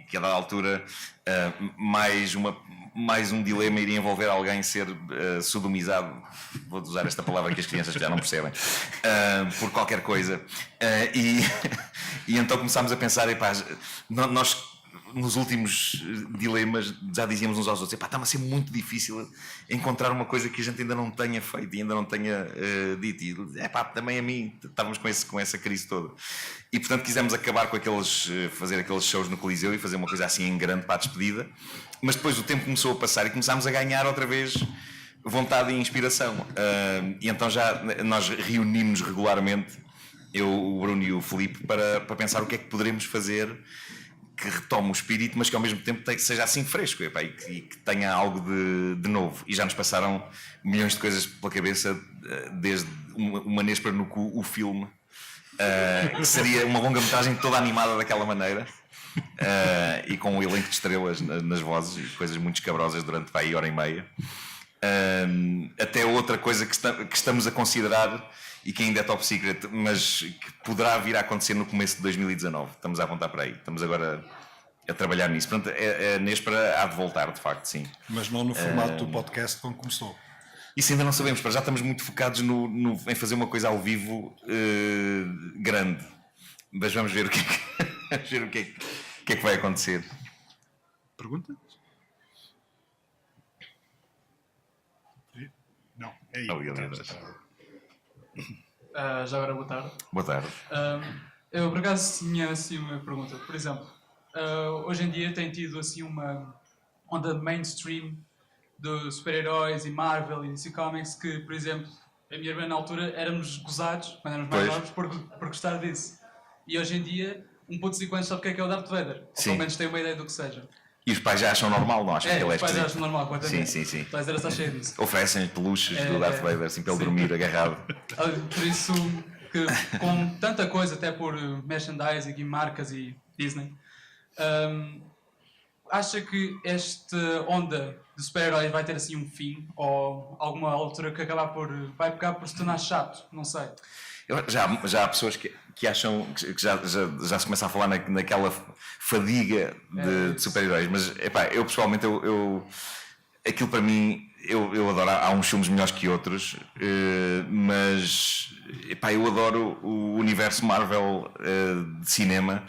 que a dada altura mais um dilema iria envolver alguém ser sodomizado, vou usar esta palavra que as crianças já não percebem, por qualquer coisa, e então começámos a pensar, nós nos últimos dilemas já dizíamos uns aos outros, está-me a ser muito difícil encontrar uma coisa que a gente ainda não tenha feito e ainda não tenha dito, e também a mim estávamos com essa crise toda, e portanto quisemos acabar com fazer aqueles shows no Coliseu e fazer uma coisa assim em grande para a despedida, mas depois o tempo começou a passar e começámos a ganhar outra vez vontade e inspiração, e então já nós reunimos regularmente, eu, o Bruno e o Filipe, para pensar o que é que poderemos fazer que retome o espírito, mas que ao mesmo tempo seja assim fresco, e que tenha algo de novo. E já nos passaram milhões de coisas pela cabeça, desde uma Nespera no cu, o filme, que seria uma longa-metragem toda animada daquela maneira, e com um elenco de estrelas nas vozes e coisas muito escabrosas durante hora e meia. Até outra coisa que estamos a considerar e que ainda é top secret, mas que poderá vir a acontecer no começo de 2019. Estamos a apontar para aí. Estamos agora a trabalhar nisso. Portanto, a Nespera há de voltar, de facto, sim. Mas não no formato do podcast como começou. Isso ainda não sabemos, já estamos muito focados em fazer uma coisa ao vivo grande. Mas vamos ver o que é que vai acontecer. Pergunta? Não, é aí. Já agora, boa tarde. Boa tarde. Eu, por acaso, tinha assim uma pergunta. Por exemplo, hoje em dia tem tido assim uma onda mainstream de super-heróis e Marvel e DC Comics que, por exemplo, a minha irmã na altura éramos gozados, quando éramos mais novos, por gostar disso. E hoje em dia, 1.5 anos sabe o que é o Darth Vader. Ou pelo menos tem uma ideia do que seja. E os pais já acham normal, não acham que ele é os pais já acham normal, completamente. Sim. O Darth está cheio disso. Oferecem peluches do Darth Vader, assim, para ele dormir agarrado. Por isso, que com tanta coisa, até por merchandising e marcas e Disney, acha que esta onda de super-heróis vai ter assim um fim? Ou alguma altura que vai pegar por se tornar chato? Não sei. Já há pessoas que acham que já se começa a falar naquela fadiga de super-heróis, mas eu pessoalmente aquilo para mim eu adoro. Há uns filmes melhores que outros, mas eu adoro o universo Marvel de cinema,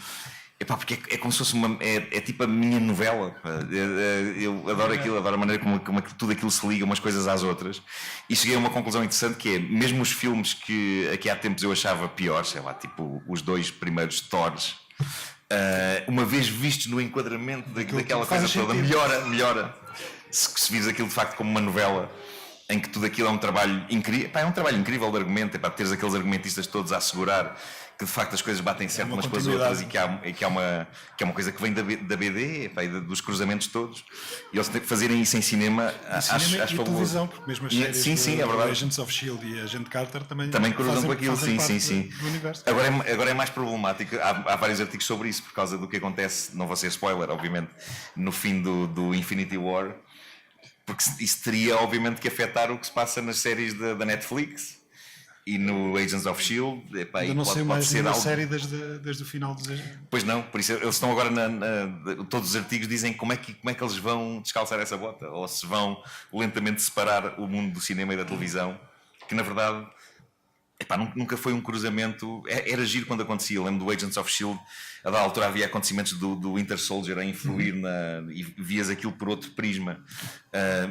Epá, porque é como se fosse é tipo a minha novela. Pá. Eu adoro aquilo, adoro a maneira como tudo aquilo se liga umas coisas às outras. E cheguei a uma conclusão interessante que é, mesmo os filmes que aqui há tempos eu achava piores, sei lá, tipo os 2 primeiros Thors, uma vez vistos no enquadramento daquela coisa toda, melhora. Se vires aquilo de facto como uma novela em que tudo aquilo é um trabalho incrível, é um trabalho incrível de argumento, teres aqueles argumentistas todos a assegurar que de facto as coisas batem certo umas com as outras e que há uma coisa que vem da BD, e dos cruzamentos todos, e eles fazerem isso em cinema, acho fabuloso. Televisão, porque mesmo as séries é verdade. Agents of S.H.I.E.L.D. e Agente Carter também cruzam com aquilo, sim. do universo. Agora é mais problemático, há vários artigos sobre isso, por causa do que acontece, não vou ser spoiler, obviamente, no fim do Infinity War, porque isso teria obviamente que afetar o que se passa nas séries da Netflix e no Agents of S.H.I.E.L.D. Ainda não sei mais nenhuma série desde o final dos Agents. Pois não, por isso eles estão agora todos os artigos dizem como é que eles vão descalçar essa bota, ou se vão lentamente separar o mundo do cinema e da televisão, que na verdade nunca foi um cruzamento. Era giro quando acontecia. Eu lembro do Agents of S.H.I.E.L.D. A da altura havia acontecimentos do Winter Soldier a influir e vias aquilo por outro prisma,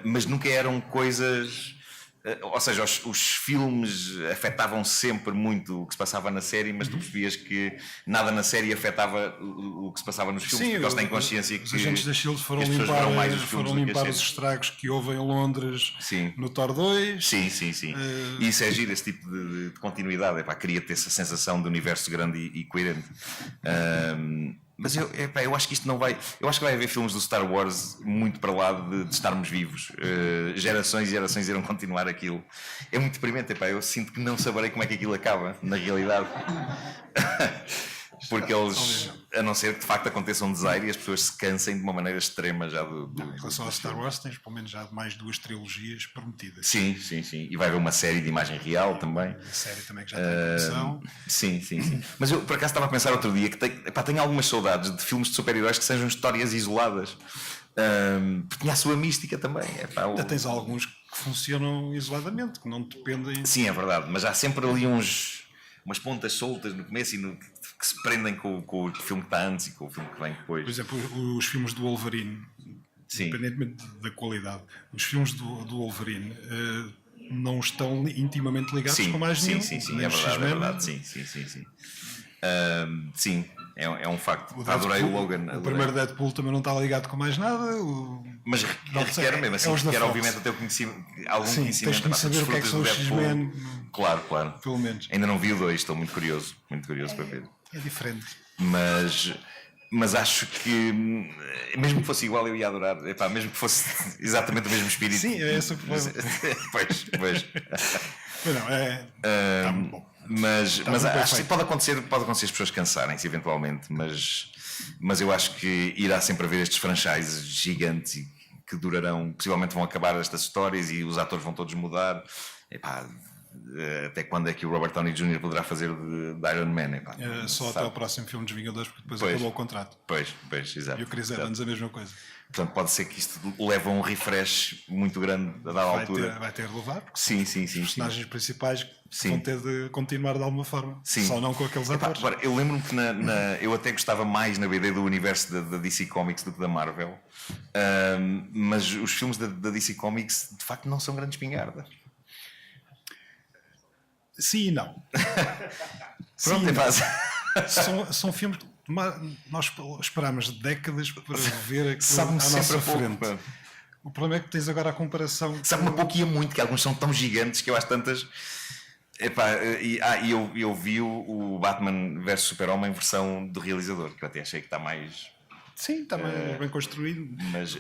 mas nunca eram coisas. Ou seja, os filmes afetavam sempre muito o que se passava na série, mas tu percebias que nada na série afetava o que se passava nos filmes, porque eles têm consciência que os agentes da S.H.I.E.L.D. foram limpar os estragos que houve em Londres no Thor 2. Sim. E isso é giro, esse tipo de continuidade. Queria ter essa sensação de universo grande e coerente. Mas eu acho que isto não vai. Eu acho que vai haver filmes do Star Wars muito para lá de estarmos vivos. Gerações e gerações irão continuar aquilo. É muito deprimente. Eu sinto que não saberei como é que aquilo acaba, na realidade. Porque eles, a não ser que de facto aconteça um desaire e as pessoas se cansem de uma maneira extrema já em relação ao Star Wars, tens pelo menos já mais 2 trilogias prometidas. Sim. E vai haver uma série de imagem real também. A série também que já tem produção. Sim. Mas eu por acaso estava a pensar outro dia que tenho algumas saudades de filmes de super-heróis que sejam histórias isoladas. Porque tinha a sua mística também. Ainda tens alguns que funcionam isoladamente, que não dependem. Sim, é verdade, mas há sempre ali umas pontas soltas no começo e que se prendem com o filme que está antes e com o filme que vem depois. Por exemplo, os filmes do Wolverine, independentemente da qualidade, os filmes do Wolverine não estão intimamente ligados com mais nenhum. Sim, é verdade. Sim, é um facto. Adorei o Logan. O primeiro Deadpool também não está ligado com mais nada. Mas requer mesmo assim, requer obviamente até algum conhecimento. Tens que saber o que é que são os X-Men. Claro. Pelo menos. Ainda não vi o 2, estou muito curioso para ver. É diferente. Mas acho que mesmo que fosse igual eu ia adorar. Mesmo que fosse exatamente o mesmo espírito. Sim, é esse o problema. Pois. Mas não, tá bom. Mas acho que pode acontecer as pessoas cansarem-se eventualmente, mas eu acho que irá sempre haver estes franchises gigantes e que durarão, possivelmente vão acabar estas histórias e os atores vão todos mudar. Até quando é que o Robert Downey Jr. poderá fazer de Iron Man? Só até ao próximo filme dos Vingadores, porque depois acabou o contrato. Pois, exato. E o Chris Evans a mesma coisa. Portanto, pode ser que isto leve a um refresh muito grande a dada altura. Vai ter de levar, porque sim. Os personagens principais vão ter de continuar de alguma forma. Sim. Só não com aqueles atores. Agora, eu lembro-me que eu até gostava mais na BD do universo da DC Comics do que da Marvel. Mas os filmes da DC Comics de facto não são grande espingarda. Sim e não. Pronto, são filmes que nós esperámos décadas para ver aquilo à nossa frente. O problema é que tens agora a comparação. Sabe-me pouco e muito, que alguns são tão gigantes que eu acho tantas. Eu vi o Batman vs Super-Homem versão do realizador, que eu até achei que está mais. Sim, está bem construído. Mas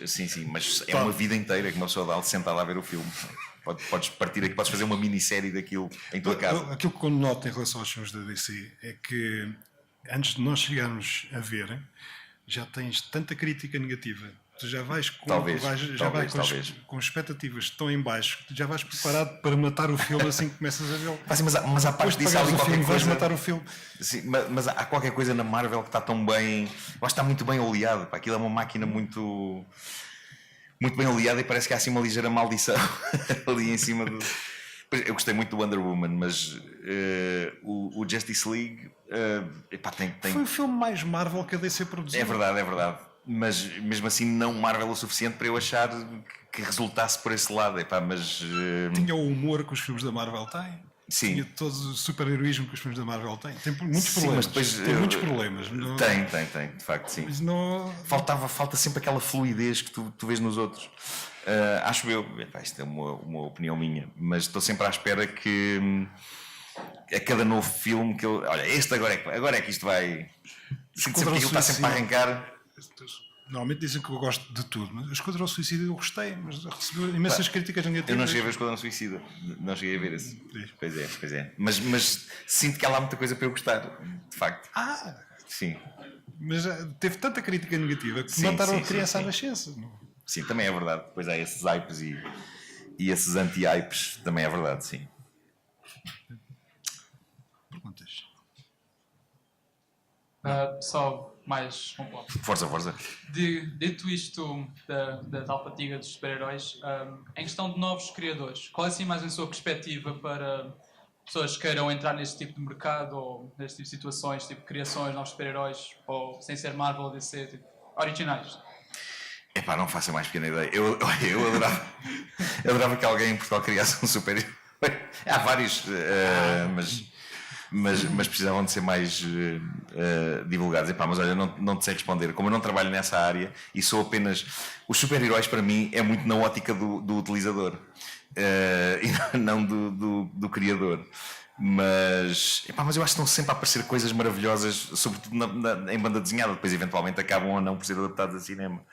é uma vida inteira que uma pessoa dá sentada a ver o filme. Podes partir aqui, podes fazer uma minissérie daquilo em tua casa. Aquilo que eu noto em relação aos filmes da DC é que antes de nós chegarmos a ver, já tens tanta crítica negativa. Tu já vais com expectativas tão em baixo que tu já vais preparado para matar o filme assim que começas a vê-lo. Mas há parte disso há ali qualquer coisa. Vais matar o filme. Sim, mas há qualquer coisa na Marvel que está tão bem. Eu acho que está muito bem oleado. Aquilo é uma máquina muito bem oleada e parece que há assim uma ligeira maldição ali em cima do. Eu gostei muito do Wonder Woman, mas o o Justice League epá, tem. Foi o filme mais Marvel que a DC produziu. É verdade, é verdade. Mas mesmo assim não Marvel o suficiente para eu achar que resultasse por esse lado. Epá, mas Tinha o humor que os filmes da Marvel têm. sim. Tinha todo o super-heroísmo que os filmes da Marvel têm. Tem muitos Sim, problemas. mas depois, Tem muitos problemas. Não- Tem, de facto, sim. Mas não... Falta sempre aquela fluidez que tu vês nos outros. Acho eu, epá, isto é uma opinião minha, mas estou sempre à espera que a cada novo filme que eu. Olha, este agora é que isto vai. Sinto sempre que aquilo está sempre para arrancar. Normalmente dizem que eu gosto de tudo, mas o Esquadrão Suicida eu gostei, mas recebeu imensas críticas negativas. Eu não cheguei a ver o Esquadrão Suicida. Não cheguei a ver esse. Pois é. Mas sinto que há lá muita coisa para eu gostar, de facto. Sim. Mas teve tanta crítica negativa que Sim, mataram sim, a criança sim, à nascença. Sim, também é verdade. Depois há esses hypes e esses anti-hypes, também é verdade, sim. Perguntas? Só mais um ponto. Força. Dito isto da tal fatiga dos super-heróis, em questão de novos criadores, qual é assim mais a sua perspectiva para pessoas que queiram entrar neste tipo de mercado ou neste tipo de situações, tipo criações, novos super-heróis, ou sem ser Marvel ou DC, tipo, originais? Epá, não faço a mais pequena ideia. Eu adorava que alguém em Portugal criasse um super-herói. Há vários, mas precisavam de ser mais divulgados. Epá, mas olha, não te sei responder. Como eu não trabalho nessa área e sou apenas. Os super-heróis para mim é muito na ótica do utilizador e não do criador. Mas eu acho que estão sempre a aparecer coisas maravilhosas, sobretudo em banda desenhada. Depois, eventualmente, acabam ou não por ser adaptados a cinema.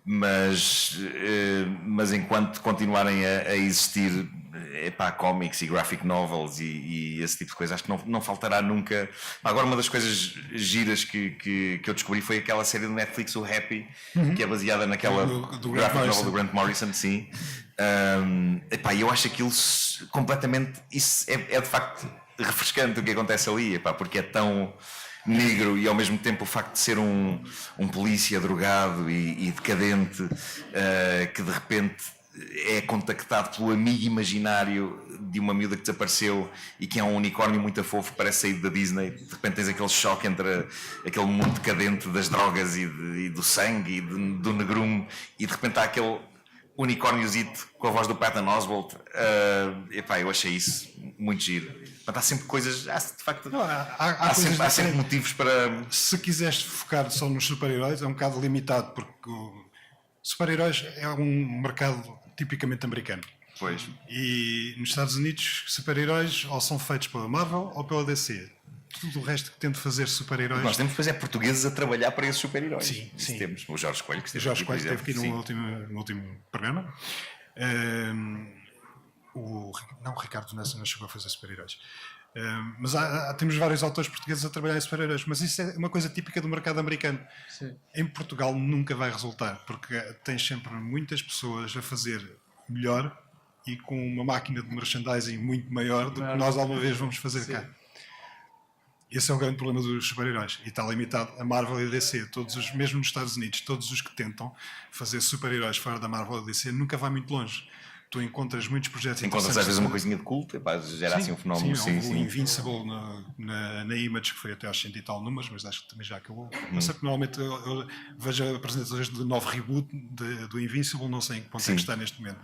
Mas enquanto continuarem a existir cómics e graphic novels e esse tipo de coisas, acho que não faltará nunca. Agora, uma das coisas giras que eu descobri foi aquela série do Netflix, o Happy, que é baseada naquela do graphic novel do Grant Morrison, sim. Eu acho aquilo completamente. Isso é de facto refrescante o que acontece ali, porque é tão negro e ao mesmo tempo o facto de ser um polícia drogado e decadente que de repente é contactado pelo amigo imaginário de uma miúda que desapareceu e que é um unicórnio muito fofo, parece saído da Disney. De repente tens aquele choque entre aquele mundo decadente das drogas e do sangue e do negrume, e de repente há aquele unicórniozito com a voz do Patton Oswalt. Eu achei isso muito giro. Mas há sempre coisas, de facto, Não, há sempre motivos para. Se quiseres focar só nos super-heróis, é um bocado limitado, porque super-heróis é um mercado tipicamente americano. Pois. E nos Estados Unidos, super-heróis ou são feitos pela Marvel ou pela DC. Tudo o resto que tenta fazer super-heróis. Nós temos depois portugueses a trabalhar para esses super-heróis. Sim, Isso sim. temos. O Jorge Coelho, que O Jorge Coelho por esteve aqui exemplo. no último programa. Não, o Ricardo Nessa não chegou a fazer super-heróis. Mas temos vários autores portugueses a trabalhar em super-heróis. Mas isso é uma coisa típica do mercado americano. Sim. Em Portugal nunca vai resultar, porque tens sempre muitas pessoas a fazer melhor e com uma máquina de merchandising muito maior do que nós alguma vez vamos fazer cá. Esse é o grande problema dos super-heróis. E está limitado a Marvel e a DC. Mesmo nos Estados Unidos, todos os que tentam fazer super-heróis fora da Marvel e da DC nunca vai muito longe. Tu encontras muitos projetos Encontras às vezes uma coisinha de culto, gera assim um fenómeno. O Invincible na Image, que foi até aos 100 e tal números, mas acho que também já acabou. Não sei, porque normalmente eu vejo apresentações de novo reboot do Invincible, não sei em que ponto é que está neste momento.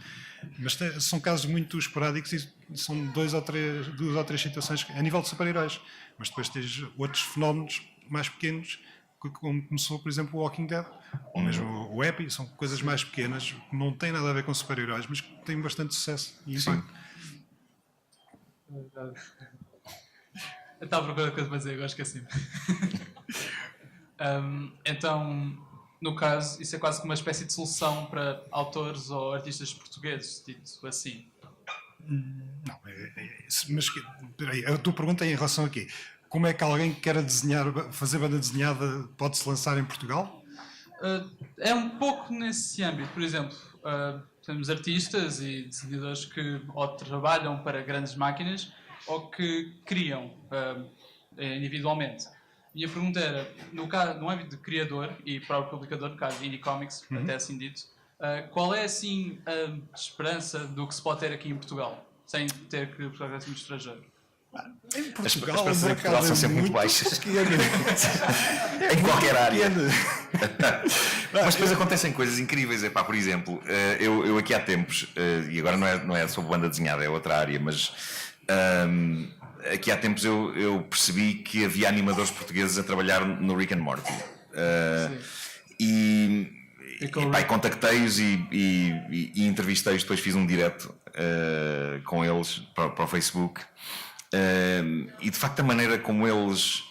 Mas são casos muito esporádicos e são duas ou três situações a nível de super-heróis. Mas depois tens outros fenómenos mais pequenos, como começou, por exemplo, o Walking Dead, ou mesmo o Happy, são coisas mais pequenas, que não têm nada a ver com super-heróis, mas que têm bastante sucesso e impacto. Eu estava a procurar coisa para dizer, agora esqueci-me. Então, no caso, isso é quase que uma espécie de solução para autores ou artistas portugueses, dito assim. Não, mas peraí, a tua pergunta é em relação a quê? Como é que alguém que quer fazer banda desenhada pode se lançar em Portugal? É um pouco nesse âmbito. Por exemplo, temos artistas e desenhadores que ou trabalham para grandes máquinas ou que criam individualmente. Minha pergunta era, no âmbito de criador e próprio publicador, no caso Indie Comics, até assim dito, qual é assim a esperança do que se pode ter aqui em Portugal, sem ter que procurar assim no estrangeiro? Em As Portugal, esperanças em Portugal são sempre muito baixas. pequeno. Em qualquer área. Pequeno. Mas depois acontecem coisas incríveis. Epá, por exemplo, eu aqui há tempos, e agora não é sobre banda desenhada, é outra área, mas aqui há tempos eu percebi que havia animadores portugueses a trabalhar no Rick and Morty. E contactei-os e entrevistei-os, depois fiz um direto com eles para o Facebook. E de facto a maneira como eles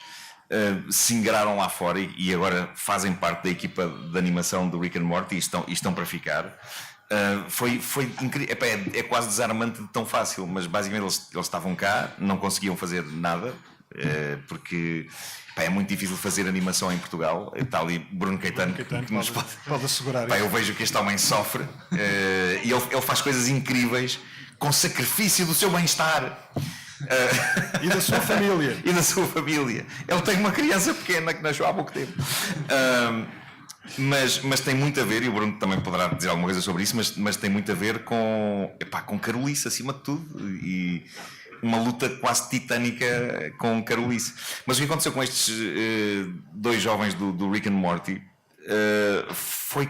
se ingraram lá fora e agora fazem parte da equipa de animação do Rick and Morty e estão para ficar, foi incrível. É quase desarmante de tão fácil, mas basicamente eles estavam cá, não conseguiam fazer nada porque é muito difícil fazer animação em Portugal. Está ali Bruno Caetano que nos pode assegurar eu vejo que este homem sofre e ele faz coisas incríveis com sacrifício do seu bem-estar. E da sua família. E da sua família. Ele tem uma criança pequena que nasceu há pouco tempo. Mas tem muito a ver, e o Bruno também poderá dizer alguma coisa sobre isso, mas tem muito a ver com carolice acima de tudo. E uma luta quase titânica com carolice. Mas o que aconteceu com estes dois jovens do Rick and Morty foi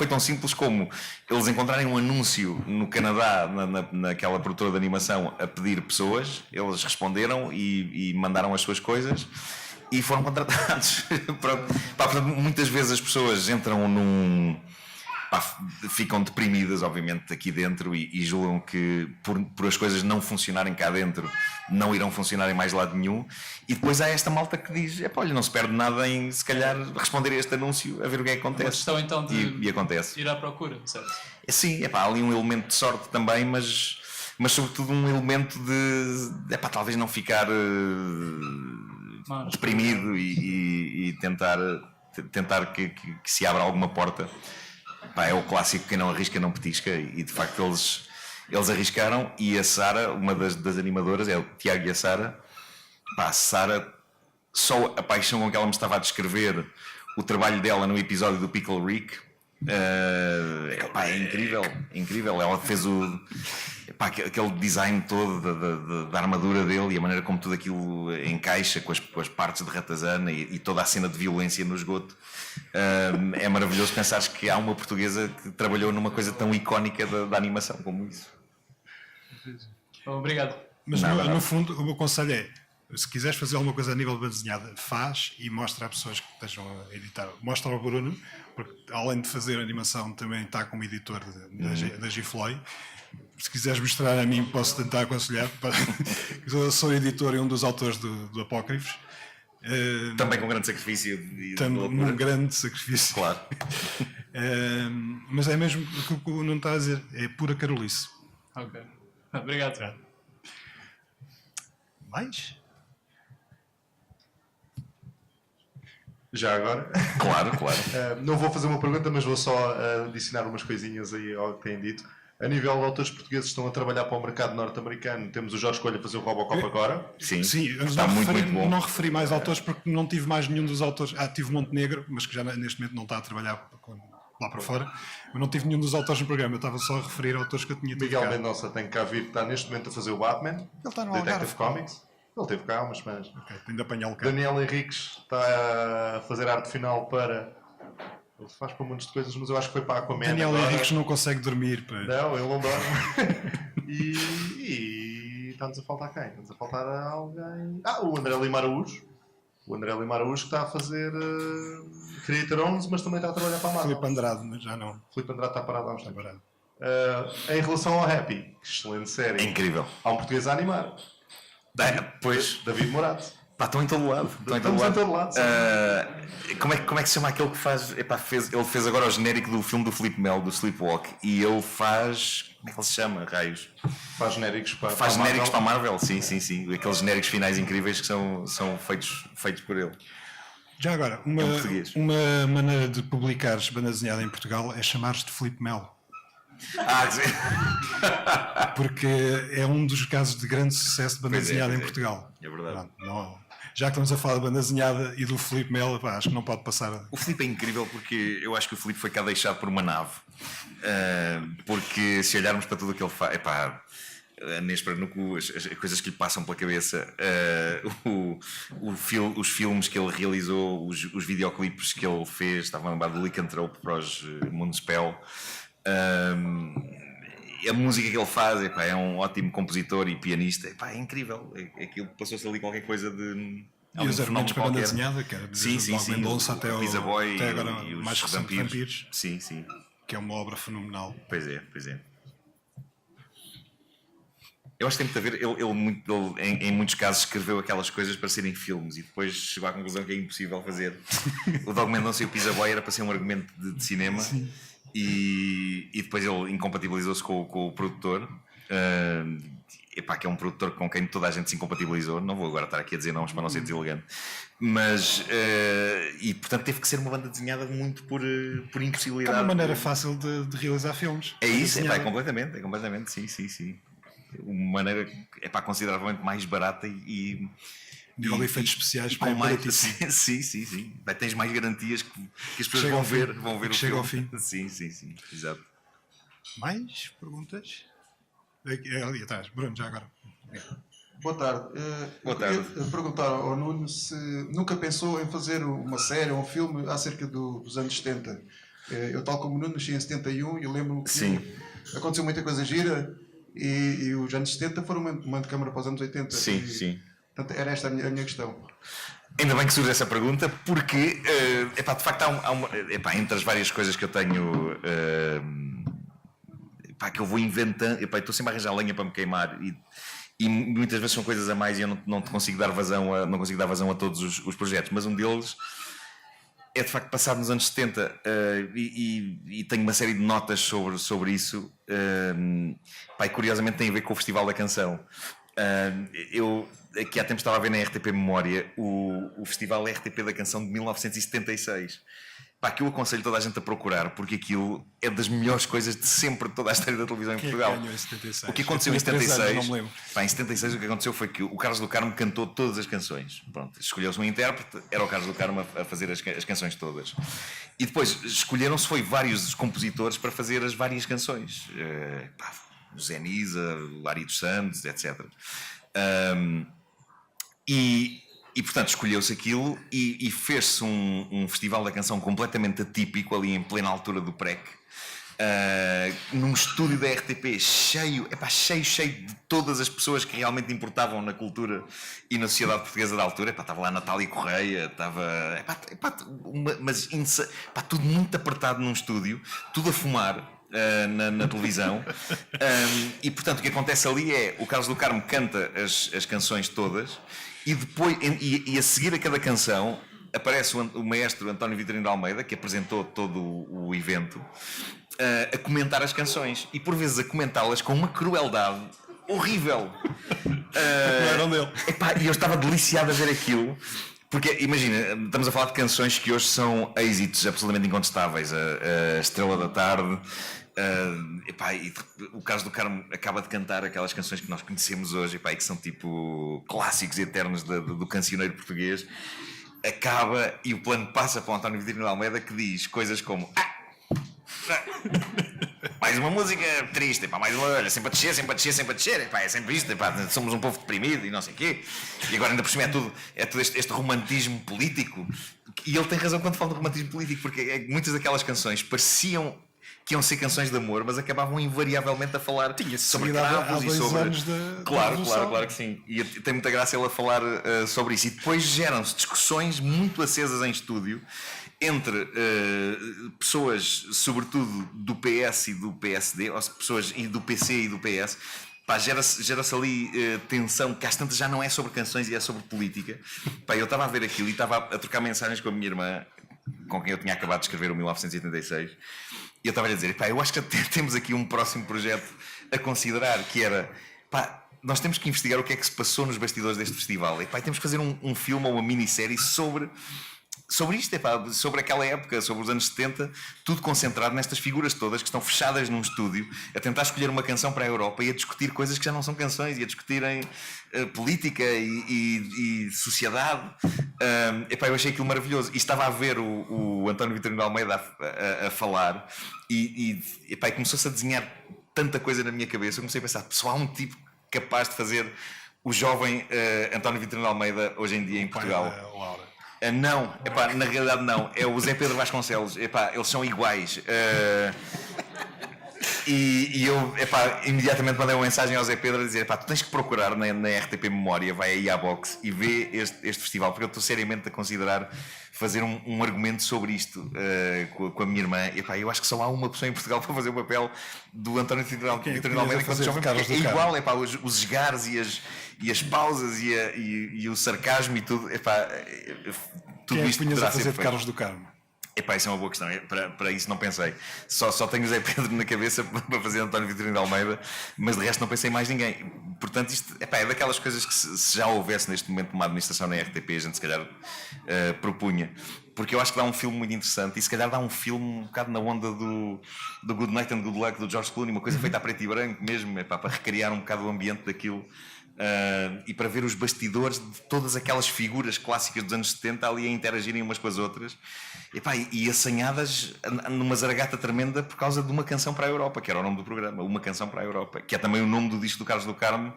tão simples como eles encontrarem um anúncio no Canadá, naquela produtora de animação, a pedir pessoas. Eles responderam e mandaram as suas coisas e foram contratados. Muitas vezes as pessoas entram ficam deprimidas, obviamente, aqui dentro e julgam que por as coisas não funcionarem cá dentro não irão funcionar em mais lado nenhum, e depois há esta malta que diz: olha, não se perde nada em se calhar responder a este anúncio, a ver o que é que acontece. É uma questão então de e acontece. ir à procura, certo? Sim, há ali um elemento de sorte também, mas sobretudo um elemento de talvez não ficar deprimido e tentar que se abra alguma porta. É o clássico: quem não arrisca não petisca, e de facto eles arriscaram. E a Sara, uma das animadoras, é o Tiago e a Sara. A Sara, só a paixão com que ela me estava a descrever o trabalho dela no episódio do Pickle Rick é incrível. Ela fez aquele design todo da armadura dele e a maneira como tudo aquilo encaixa com as partes de ratazana e toda a cena de violência no esgoto. É maravilhoso pensar que há uma portuguesa que trabalhou numa coisa tão icónica da animação como isso. Obrigado. Mas no fundo o meu conselho é: se quiseres fazer alguma coisa a nível de banda desenhada, faz e mostra a pessoas que estejam a editar. Mostra ao Bruno, porque além de fazer animação também está como editor da Gifloy. Se quiseres mostrar a mim, posso tentar aconselhar. Eu sou editor e um dos autores do Apócrifos. Também com grande sacrifício. Um grande sacrifício. Claro. Mas é mesmo o que o Nuno está a dizer, é pura carolice. Ok. Obrigado. Mais? Já agora? Claro. Não vou fazer uma pergunta, mas vou só adicionar umas coisinhas aí ao que têm dito. A nível de autores portugueses que estão a trabalhar para o mercado norte-americano, temos o Jorge Coelho a fazer o Robocop agora. Sim, está muito bom. Não referi mais autores autores porque não tive mais nenhum dos autores. Tive Montenegro, mas que já neste momento não está a trabalhar lá para fora. Mas não tive nenhum dos autores no programa. Eu estava só a referir autores que eu tinha tido. Miguel Mendonça tem cá vir, que está neste momento a fazer o Batman. Ele está no Detective Algarve. Comics. Ele teve cá há umas semanas. Ok, tenho de apanhá-lo cá. Daniel Henriques está a fazer arte final para... Ele faz para muitos de coisas, mas eu acho que foi para a Aquaman. Daniel agora. Henriques não consegue dormir. Pá. Não, ele não dorme. E está-nos a faltar quem? Está-nos a faltar alguém... o André Lima Araújo. O André Lima Araújo que está a fazer Creator Owns, mas também está a trabalhar para a Marvel. Filipe Andrade, mas já não. Filipe Andrade está parado há uns Está tempos. parado. Em relação ao Happy, que excelente série. É incrível. Há um português a animar. Pois. David Morato. Estão em todo lado. Estamos em todo lado. Como é que se chama aquele que faz? Ele fez agora o genérico do filme do Filipe Melo, do Sleepwalk, e ele faz. Como é que ele se chama? Raios? Faz genéricos para Faz para a genéricos para Marvel. a Marvel, sim. Aqueles genéricos finais incríveis que são feitos por ele. Já agora, português. uma maneira de publicares banda desenhada em Portugal é chamares de Filipe Melo. Porque é um dos casos de grande sucesso de banda desenhada em Portugal. É verdade. Pronto, já que estamos a falar de banda desenhada e do Filipe Melo, acho que não pode passar. O Filipe é incrível porque eu acho que o Filipe foi cá deixado por uma nave. Porque se olharmos para tudo o que ele faz, a Nespra no cu, as coisas que lhe passam pela cabeça, os filmes que ele realizou, os videoclipes que ele fez, estava a lembrar do Lycanthrope para os Moonspell. A música que ele faz, epá, é um ótimo compositor e pianista, epá, é incrível. Aquilo passou-se ali qualquer coisa de. E os argumentos para a banda desenhada, que era sim, desde o Mendonça até o Pizza Boy até agora e os mais recente Vampiros, Sim, que é uma obra fenomenal. pois é. Eu acho que tem muito a ver, ele em muitos casos escreveu aquelas coisas para serem filmes e depois chegou à conclusão que é impossível fazer. O Dog Mendonça e o Pizza Boy era para ser um argumento de cinema e depois ele incompatibilizou-se com o produtor, epá, que é um produtor com quem toda a gente se incompatibilizou. Não vou agora estar aqui a dizer nomes para não ser deselegante, mas e portanto teve que ser uma banda desenhada muito por impossibilidade. É uma maneira fácil de realizar filmes. É isso, é completamente, sim. Uma maneira consideravelmente mais barata e nível de efeitos especiais com mais baratíssimo. sim. Tens mais garantias que as pessoas Chega vão ver o chega filme. ao fim. Sim, exato. Mais perguntas? É ali atrás. Bruno, já agora. Boa tarde. Boa tarde. Eu queria perguntar ao Nuno se nunca pensou em fazer uma série ou um filme acerca dos anos 70. Eu, tal como o Nuno, nasci em 71 e lembro-me que Sim. aconteceu muita coisa gira e os anos 70 foram uma antecâmara para os anos 80. Sim. Portanto, era esta a minha questão. Ainda bem que surge essa pergunta, porque de facto há entre as várias coisas que eu tenho que eu vou inventando, estou sempre a arranjar lenha para me queimar e muitas vezes são coisas a mais e eu não consigo dar vazão a todos os projetos, mas um deles é de facto passado nos anos 70 e tenho uma série de notas sobre isso, e curiosamente tem a ver com o Festival da Canção. Eu aqui há tempo estava a ver na RTP Memória o Festival RTP da Canção de 1976, que eu aconselho toda a gente a procurar, porque aquilo é das melhores coisas de sempre de toda a história da televisão em Portugal. Ganhou em 76? O que aconteceu em 76, não me lembro. em 76 o que aconteceu foi que o Carlos do Carmo cantou todas as canções. Pronto, escolheu-se um intérprete, era o Carlos do Carmo a fazer as canções todas. E depois escolheram-se vários compositores para fazer as várias canções. O Zé Nisa, o Ari dos Santos, etc. E portanto escolheu-se aquilo e fez-se um festival da canção completamente atípico ali em plena altura do PREC, num estúdio da RTP cheio de todas as pessoas que realmente importavam na cultura e na sociedade portuguesa da altura. Estava lá Natália Correia, estava tudo muito apertado num estúdio, tudo a fumar na televisão. E portanto o que acontece ali é o Carlos do Carmo canta as canções todas e depois a seguir a cada canção aparece o maestro António Vitorino de Almeida, que apresentou todo o evento, a comentar as canções e por vezes a comentá-las com uma crueldade horrível. Não eram dele. E eu estava deliciado a ver aquilo. Porque, imagina, estamos a falar de canções que hoje são êxitos absolutamente incontestáveis. A Estrela da Tarde. E o Carlos do Carmo acaba de cantar aquelas canções que nós conhecemos hoje e que são tipo clássicos eternos do cancioneiro português. Acaba e o plano passa para o António Vitorino de Almeida, que diz coisas como mais uma música triste, mais uma, olha, sempre a descer, é sempre isto, somos um povo deprimido e não sei o quê. E agora ainda por cima é todo este romantismo político. E ele tem razão quando fala de romantismo político, porque muitas daquelas canções pareciam que iam ser canções de amor, mas acabavam invariavelmente a falar sobre cravos e sobre... anos Claro que sim. E tem muita graça ele a falar sobre isso. E depois geram-se discussões muito acesas em estúdio entre pessoas, sobretudo do PS e do PSD, ou pessoas do PC e do PS. Gera-se ali tensão, que às tantas já não é sobre canções e é sobre política. Eu estava a ver aquilo e estava a trocar mensagens com a minha irmã, com quem eu tinha acabado de escrever o 1986, e eu estava a dizer, eu acho que temos aqui um próximo projeto a considerar, que era, nós temos que investigar o que é que se passou nos bastidores deste festival, e temos que fazer um filme ou uma minissérie sobre isto, sobre aquela época, sobre os anos 70, tudo concentrado nestas figuras todas que estão fechadas num estúdio, a tentar escolher uma canção para a Europa e a discutir coisas que já não são canções, e a discutirem política e sociedade. Eu achei aquilo maravilhoso. E estava a ver o António Vitorino de Almeida a falar e começou-se a desenhar tanta coisa na minha cabeça. Eu comecei a pensar, pessoal, há um tipo capaz de fazer o jovem António Vitorino de Almeida hoje em dia em Portugal. Laura. Não, epá, na realidade não. É o Zé Pedro Vasconcelos. Epá, eles são iguais. E eu, epá, imediatamente mandei uma mensagem ao Zé Pedro a dizer: epá, tu tens que procurar na RTP Memória, vai aí à box e vê este festival, porque eu estou seriamente a considerar fazer um argumento sobre isto com a minha irmã. Epá, eu acho que só há uma pessoa em Portugal para fazer o papel do António Vitorino de Almeida enquanto jovem, porque é igual, epá, os esgares e as pausas e o sarcasmo e tudo. Epá, tudo Quem é que isto punhas poderá a ser fazer de feito. Carlos do Carmo? Epá, isso é uma boa questão. Para isso não pensei. Só tenho o Zé Pedro na cabeça para fazer António Vitorino de Almeida, mas de resto não pensei em mais ninguém. Portanto, isto epá, é daquelas coisas que se já houvesse neste momento uma administração na RTP, a gente se calhar propunha. Porque eu acho que dá um filme muito interessante e se calhar dá um filme um bocado na onda do Good Night and Good Luck do George Clooney, uma coisa feita a preto e branco mesmo, epá, para recriar um bocado o ambiente daquilo. E para ver os bastidores de todas aquelas figuras clássicas dos anos 70 ali a interagirem umas com as outras, e assanhadas numa zaragata tremenda por causa de uma canção para a Europa, que era o nome do programa, Uma Canção para a Europa, que é também o nome do disco do Carlos do Carmo,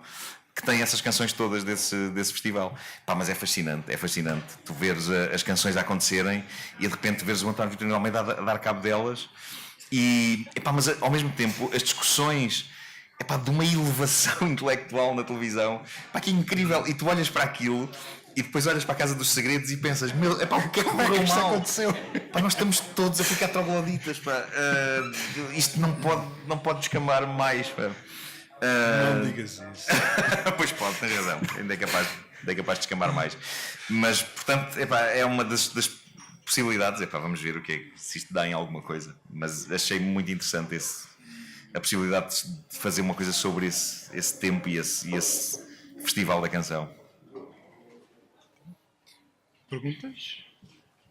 que tem essas canções todas desse festival. Mas é fascinante. Tu veres as canções a acontecerem e de repente veres o António Vitorino de Almeida a dar cabo delas mas ao mesmo tempo as discussões de uma elevação intelectual na televisão, que incrível, e tu olhas para aquilo e depois olhas para a Casa dos Segredos e pensas, o que é que correu mal? Aconteceu? Nós estamos todos a ficar trogloditas, isto não pode descambar mais, Não digas isso. Pois pode, tens razão, ainda é capaz de descambar mais, mas portanto, é uma das possibilidades, vamos ver o que é, se isto dá em alguma coisa, mas achei muito interessante a possibilidade de fazer uma coisa sobre esse tempo e esse festival da canção. Perguntas?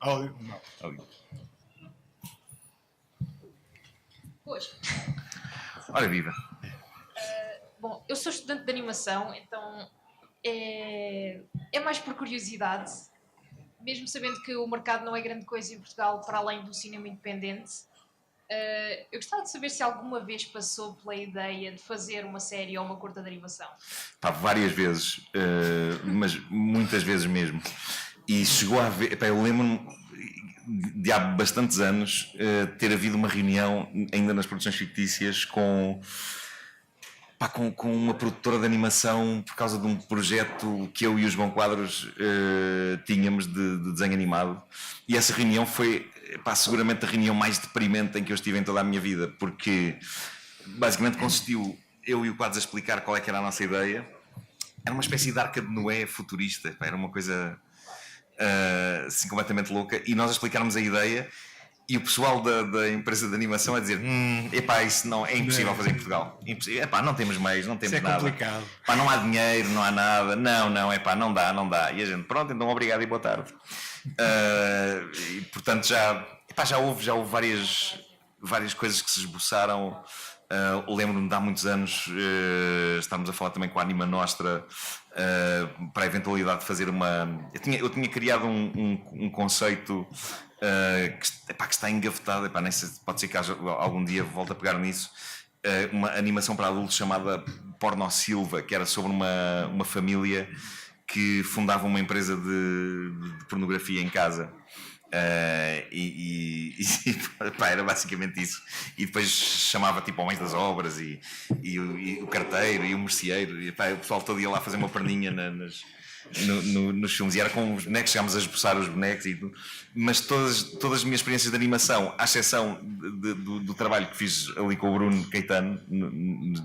Áudio? Não. Pois. Ora viva. Bom, eu sou estudante de animação, então é mais por curiosidade, mesmo sabendo que o mercado não é grande coisa em Portugal para além do cinema independente. Eu gostava de saber se alguma vez passou pela ideia de fazer uma série ou uma curta de animação. Várias vezes, mas muitas vezes mesmo. E chegou a haver, eu lembro-me de há bastantes anos ter havido uma reunião ainda nas produções fictícias com uma produtora de animação por causa de um projeto que eu e o João Quadros tínhamos de desenho animado, e essa reunião foi seguramente a reunião mais deprimente em que eu estive em toda a minha vida, porque basicamente consistiu eu e o Quadros a explicar qual é que era a nossa ideia. Era uma espécie de Arca de Noé futurista, era uma coisa assim completamente louca, e nós a explicarmos a ideia e o pessoal da empresa de animação a dizer isso não, é impossível fazer em Portugal, não temos meios, não temos nada, complicado. Não há dinheiro, não há nada, não dá, e a gente, pronto, então obrigado e boa tarde. E portanto já houve várias coisas que se esboçaram. Lembro-me de há muitos anos estávamos a falar também com a Anima Nostra para a eventualidade de fazer eu tinha criado um conceito que está engavetado, nem sei, pode ser que algum dia volte a pegar nisso, uma animação para adultos chamada Porno Silva, que era sobre uma família que fundava uma empresa de pornografia em casa. Era basicamente isso, e depois chamava Homens das Obras e o carteiro e o merceeiro, e o pessoal todo ia lá fazer uma perninha nos filmes, e era com os bonecos, chegámos a esboçar os bonecos e tudo. Mas todas as minhas experiências de animação, à exceção do trabalho que fiz ali com o Bruno Caetano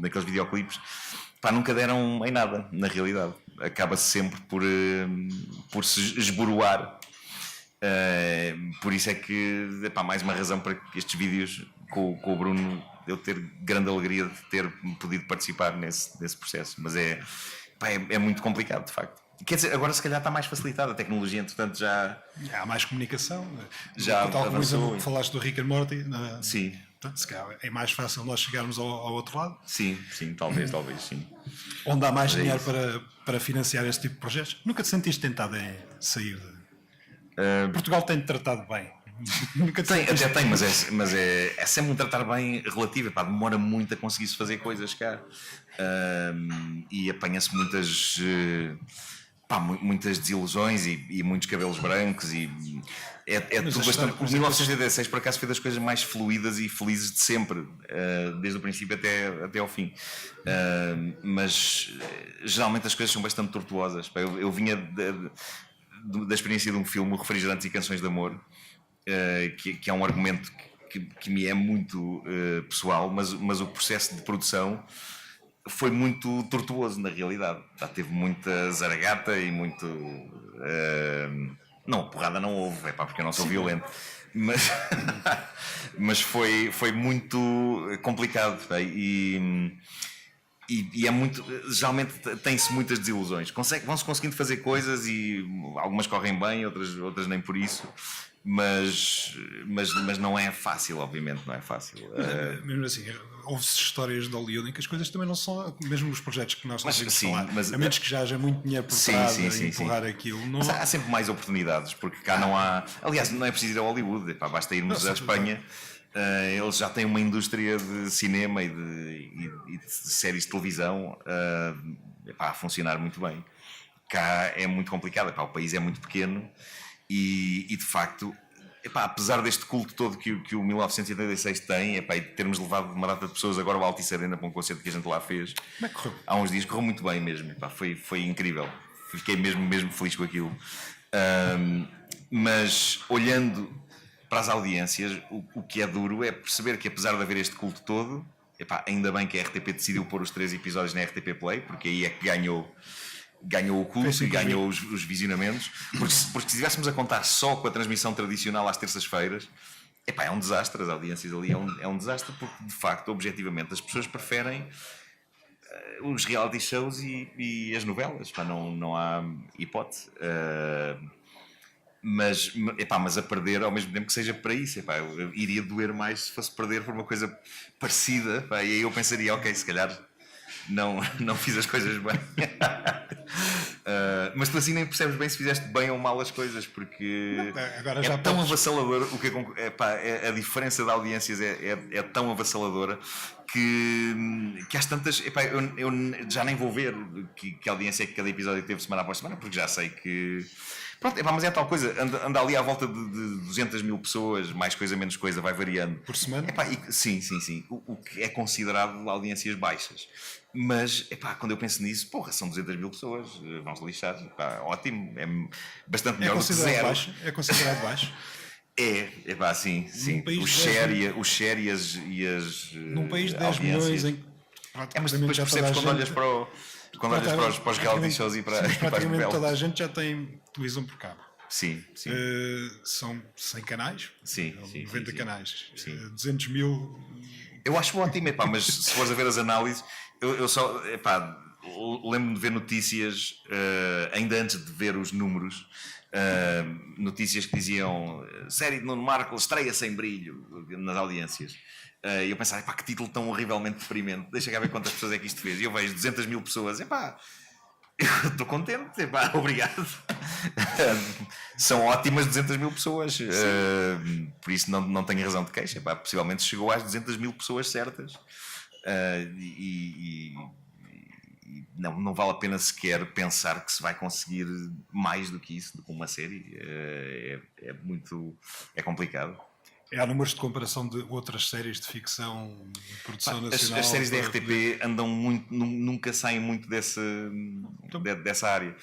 naqueles videoclipes, nunca deram em nada, na realidade. Acaba-se sempre por se esboroar. Por isso é que mais uma razão para que estes vídeos com o Bruno, eu ter grande alegria de ter podido participar nesse processo, mas é muito complicado, de facto. Quer dizer, agora se calhar está mais facilitada a tecnologia, entretanto já há mais comunicação, já tal como avançou. falaste do Rick and Morty. Sim. Portanto, se calhar é mais fácil nós chegarmos ao outro lado. Sim, talvez sim. Onde há mais dinheiro para financiar este tipo de projetos. Nunca te sentiste tentado em sair? Portugal tem-te tratado bem Nunca te Tem, sentiste- até tem, mas é sempre um tratar bem relativo. Epá, demora muito a conseguir-se fazer coisas cá. E apanha-se muitas, muitas desilusões e muitos cabelos brancos. E é Mas tudo a história, bastante. por O exemplo, 1986 por acaso foi das coisas mais fluídas e felizes de sempre, desde o princípio até ao fim. Mas geralmente as coisas são bastante tortuosas. Pá, eu vinha da experiência de um filme, o Refrigerantes e Canções de Amor, que é um argumento que me é muito pessoal, mas o processo de produção foi muito tortuoso na realidade. Já teve muita zaragata e muito. Não, porrada não houve, porque eu não sou violento. Mas foi muito complicado. Pá, e é muito. Geralmente tem-se muitas desilusões. Vão-se conseguindo fazer coisas e algumas correm bem, outras nem por isso. Mas não é fácil, obviamente, não é fácil. Mesmo assim, houve-se histórias de Hollywood em que as coisas também não são, mesmo os projetos que nós Mas, estamos a sim, falar, mas- a menos que já haja muito dinheiro por Sim, trás sim, a sim, empurrar aquilo. Não, Mas há sempre mais oportunidades, porque cá não há. Aliás, não é preciso ir a Hollywood, basta irmos Não, à Espanha. Eles já têm uma indústria de cinema e de séries de televisão a funcionar muito bem. Cá é muito complicado, o país é muito pequeno e de facto, apesar deste culto todo que o 1986 tem, e de termos levado uma data de pessoas agora ao Altice Arena para um concerto que a gente lá fez, como é que correu? há uns dias correu muito bem mesmo, foi incrível, fiquei mesmo feliz com aquilo. Mas olhando para as audiências, o que é duro é perceber que apesar de haver este culto todo, ainda bem que a RTP decidiu pôr os 3 episódios na RTP Play, porque aí é que ganhou o culto e ganhou os visionamentos, porque se estivéssemos a contar só com a transmissão tradicional às terças-feiras, é um desastre, as audiências ali é um desastre, porque de facto, objetivamente, as pessoas preferem os reality shows e as novelas, não há hipótese. Mas a perder ao mesmo tempo que seja para isso, eu iria doer mais se fosse perder por uma coisa parecida, e aí eu pensaria, ok, se calhar não fiz as coisas bem. Mas tu assim nem percebes bem se fizeste bem ou mal as coisas, porque Agora já tão podes- avassalador a diferença de audiências é tão avassaladora que às tantas eu já nem vou ver que audiência é que cada episódio teve semana após semana, porque já sei que pronto, mas é tal coisa, anda ali à volta de 200 mil pessoas, mais coisa, menos coisa, vai variando Por semana? Sim, o que é considerado audiências baixas. Mas, quando eu penso nisso, são 200 mil pessoas, vão-se lixar, ótimo, é bastante melhor do que zero. É considerado baixo. Sim. Num país O de share e as Num país de 10 audiências. milhões em que Mas praticamente depois já toda a percebes quando gente... olhas para os reality shows e para as praticamente novelas. toda a gente já tem televisão por cabo. Sim. São 100 canais, Sim, 90 sim. canais, Sim. 200 mil. Eu acho ótimo, mas se fores a ver as análises, eu só lembro-me de ver notícias, ainda antes de ver os números, notícias que diziam série de Nuno Marco estreia sem brilho nas audiências. E eu pensava, que título tão horrivelmente deprimente, deixa cá ver quantas pessoas é que isto fez. E eu vejo 200 mil pessoas, eu estou contente, obrigado. São ótimas 200 mil pessoas, por isso não tenho razão de queixa. Possivelmente chegou às 200 mil pessoas certas. Não vale a pena sequer pensar que se vai conseguir mais do que isso, do que uma série. É complicado. Há números de comparação de outras séries de ficção, de produção nacional. As séries da para RTP andam muito, nunca saem muito dessa área.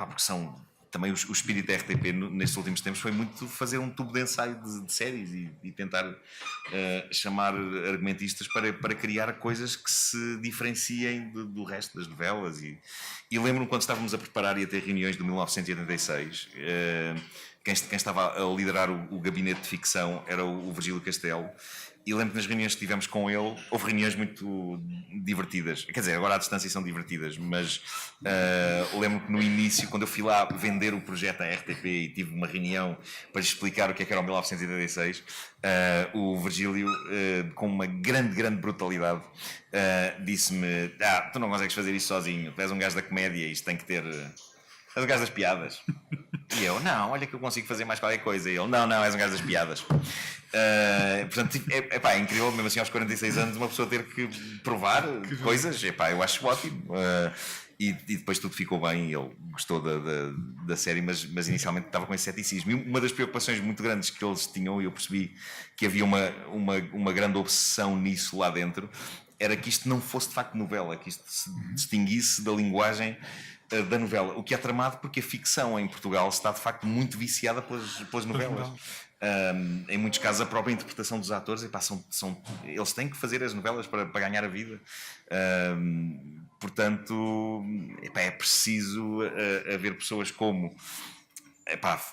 Porque são também o espírito da RTP nestes últimos tempos foi muito fazer um tubo de ensaio de séries e tentar chamar argumentistas para criar coisas que se diferenciem do resto das novelas. E lembro-me quando estávamos a preparar e a ter reuniões de 1986. Quem estava a liderar o gabinete de ficção era o Virgílio Castelo, e lembro que nas reuniões que tivemos com ele houve reuniões muito divertidas, quer dizer, agora à distância são divertidas, mas lembro que no início, quando eu fui lá vender o projeto à RTP e tive uma reunião para lhe explicar o que era o 1986, o Virgílio, com uma grande brutalidade, disse-me: tu não consegues fazer isso sozinho, tu és um gajo da comédia, isto tem que ter... És um gajo das piadas. E eu, não, olha que eu consigo fazer mais qualquer coisa. E ele, não, és um gajo das piadas. Portanto, é incrível, mesmo assim aos 46 anos, uma pessoa ter que provar coisas. Eu acho ótimo. E depois tudo ficou bem, ele gostou da série, mas inicialmente estava com esse ceticismo. E uma das preocupações muito grandes que eles tinham, e eu percebi que havia uma grande obsessão nisso lá dentro, era que isto não fosse de facto novela, que isto se distinguisse da linguagem da novela. O que é tramado porque a ficção em Portugal está de facto muito viciada pelas novelas. Em muitos casos a própria interpretação dos atores, eles têm que fazer as novelas para ganhar a vida. Portanto, é preciso haver pessoas como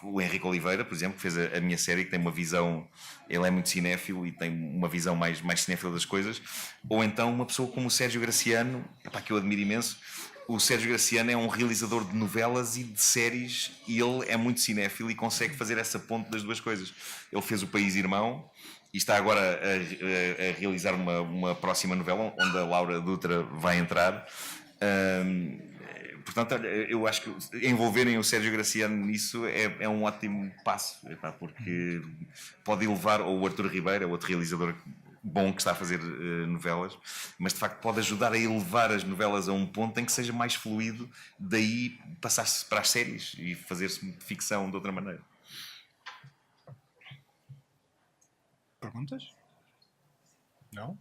o Henrique Oliveira, por exemplo, que fez a minha série, que tem uma visão, ele é muito cinéfilo e tem uma visão mais cinéfila das coisas, ou então uma pessoa como o Sérgio Graciano, que eu admiro imenso. O Sérgio Graciano é um realizador de novelas e de séries, e ele é muito cinéfilo e consegue fazer essa ponte das duas coisas. Ele fez O País Irmão e está agora a realizar uma próxima novela onde a Laura Dutra vai entrar. Portanto, eu acho que envolverem o Sérgio Graciano nisso é um ótimo passo, porque pode elevar, ou o Artur Ribeiro, outro realizador bom que está a fazer novelas, mas de facto pode ajudar a elevar as novelas a um ponto em que seja mais fluido, daí passar-se para as séries e fazer-se ficção de outra maneira. Perguntas? Não?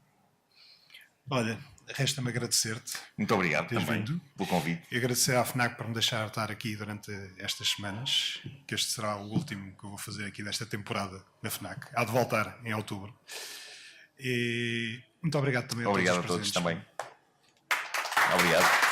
Olha, resta-me agradecer-te. Muito obrigado Teres também vindo. pelo convite. E agradecer à FNAC por me deixar estar aqui durante estas semanas, que este será o último que eu vou fazer aqui desta temporada da FNAC. Há de voltar em outubro. E muito obrigado também Obrigado a todos também. Obrigado.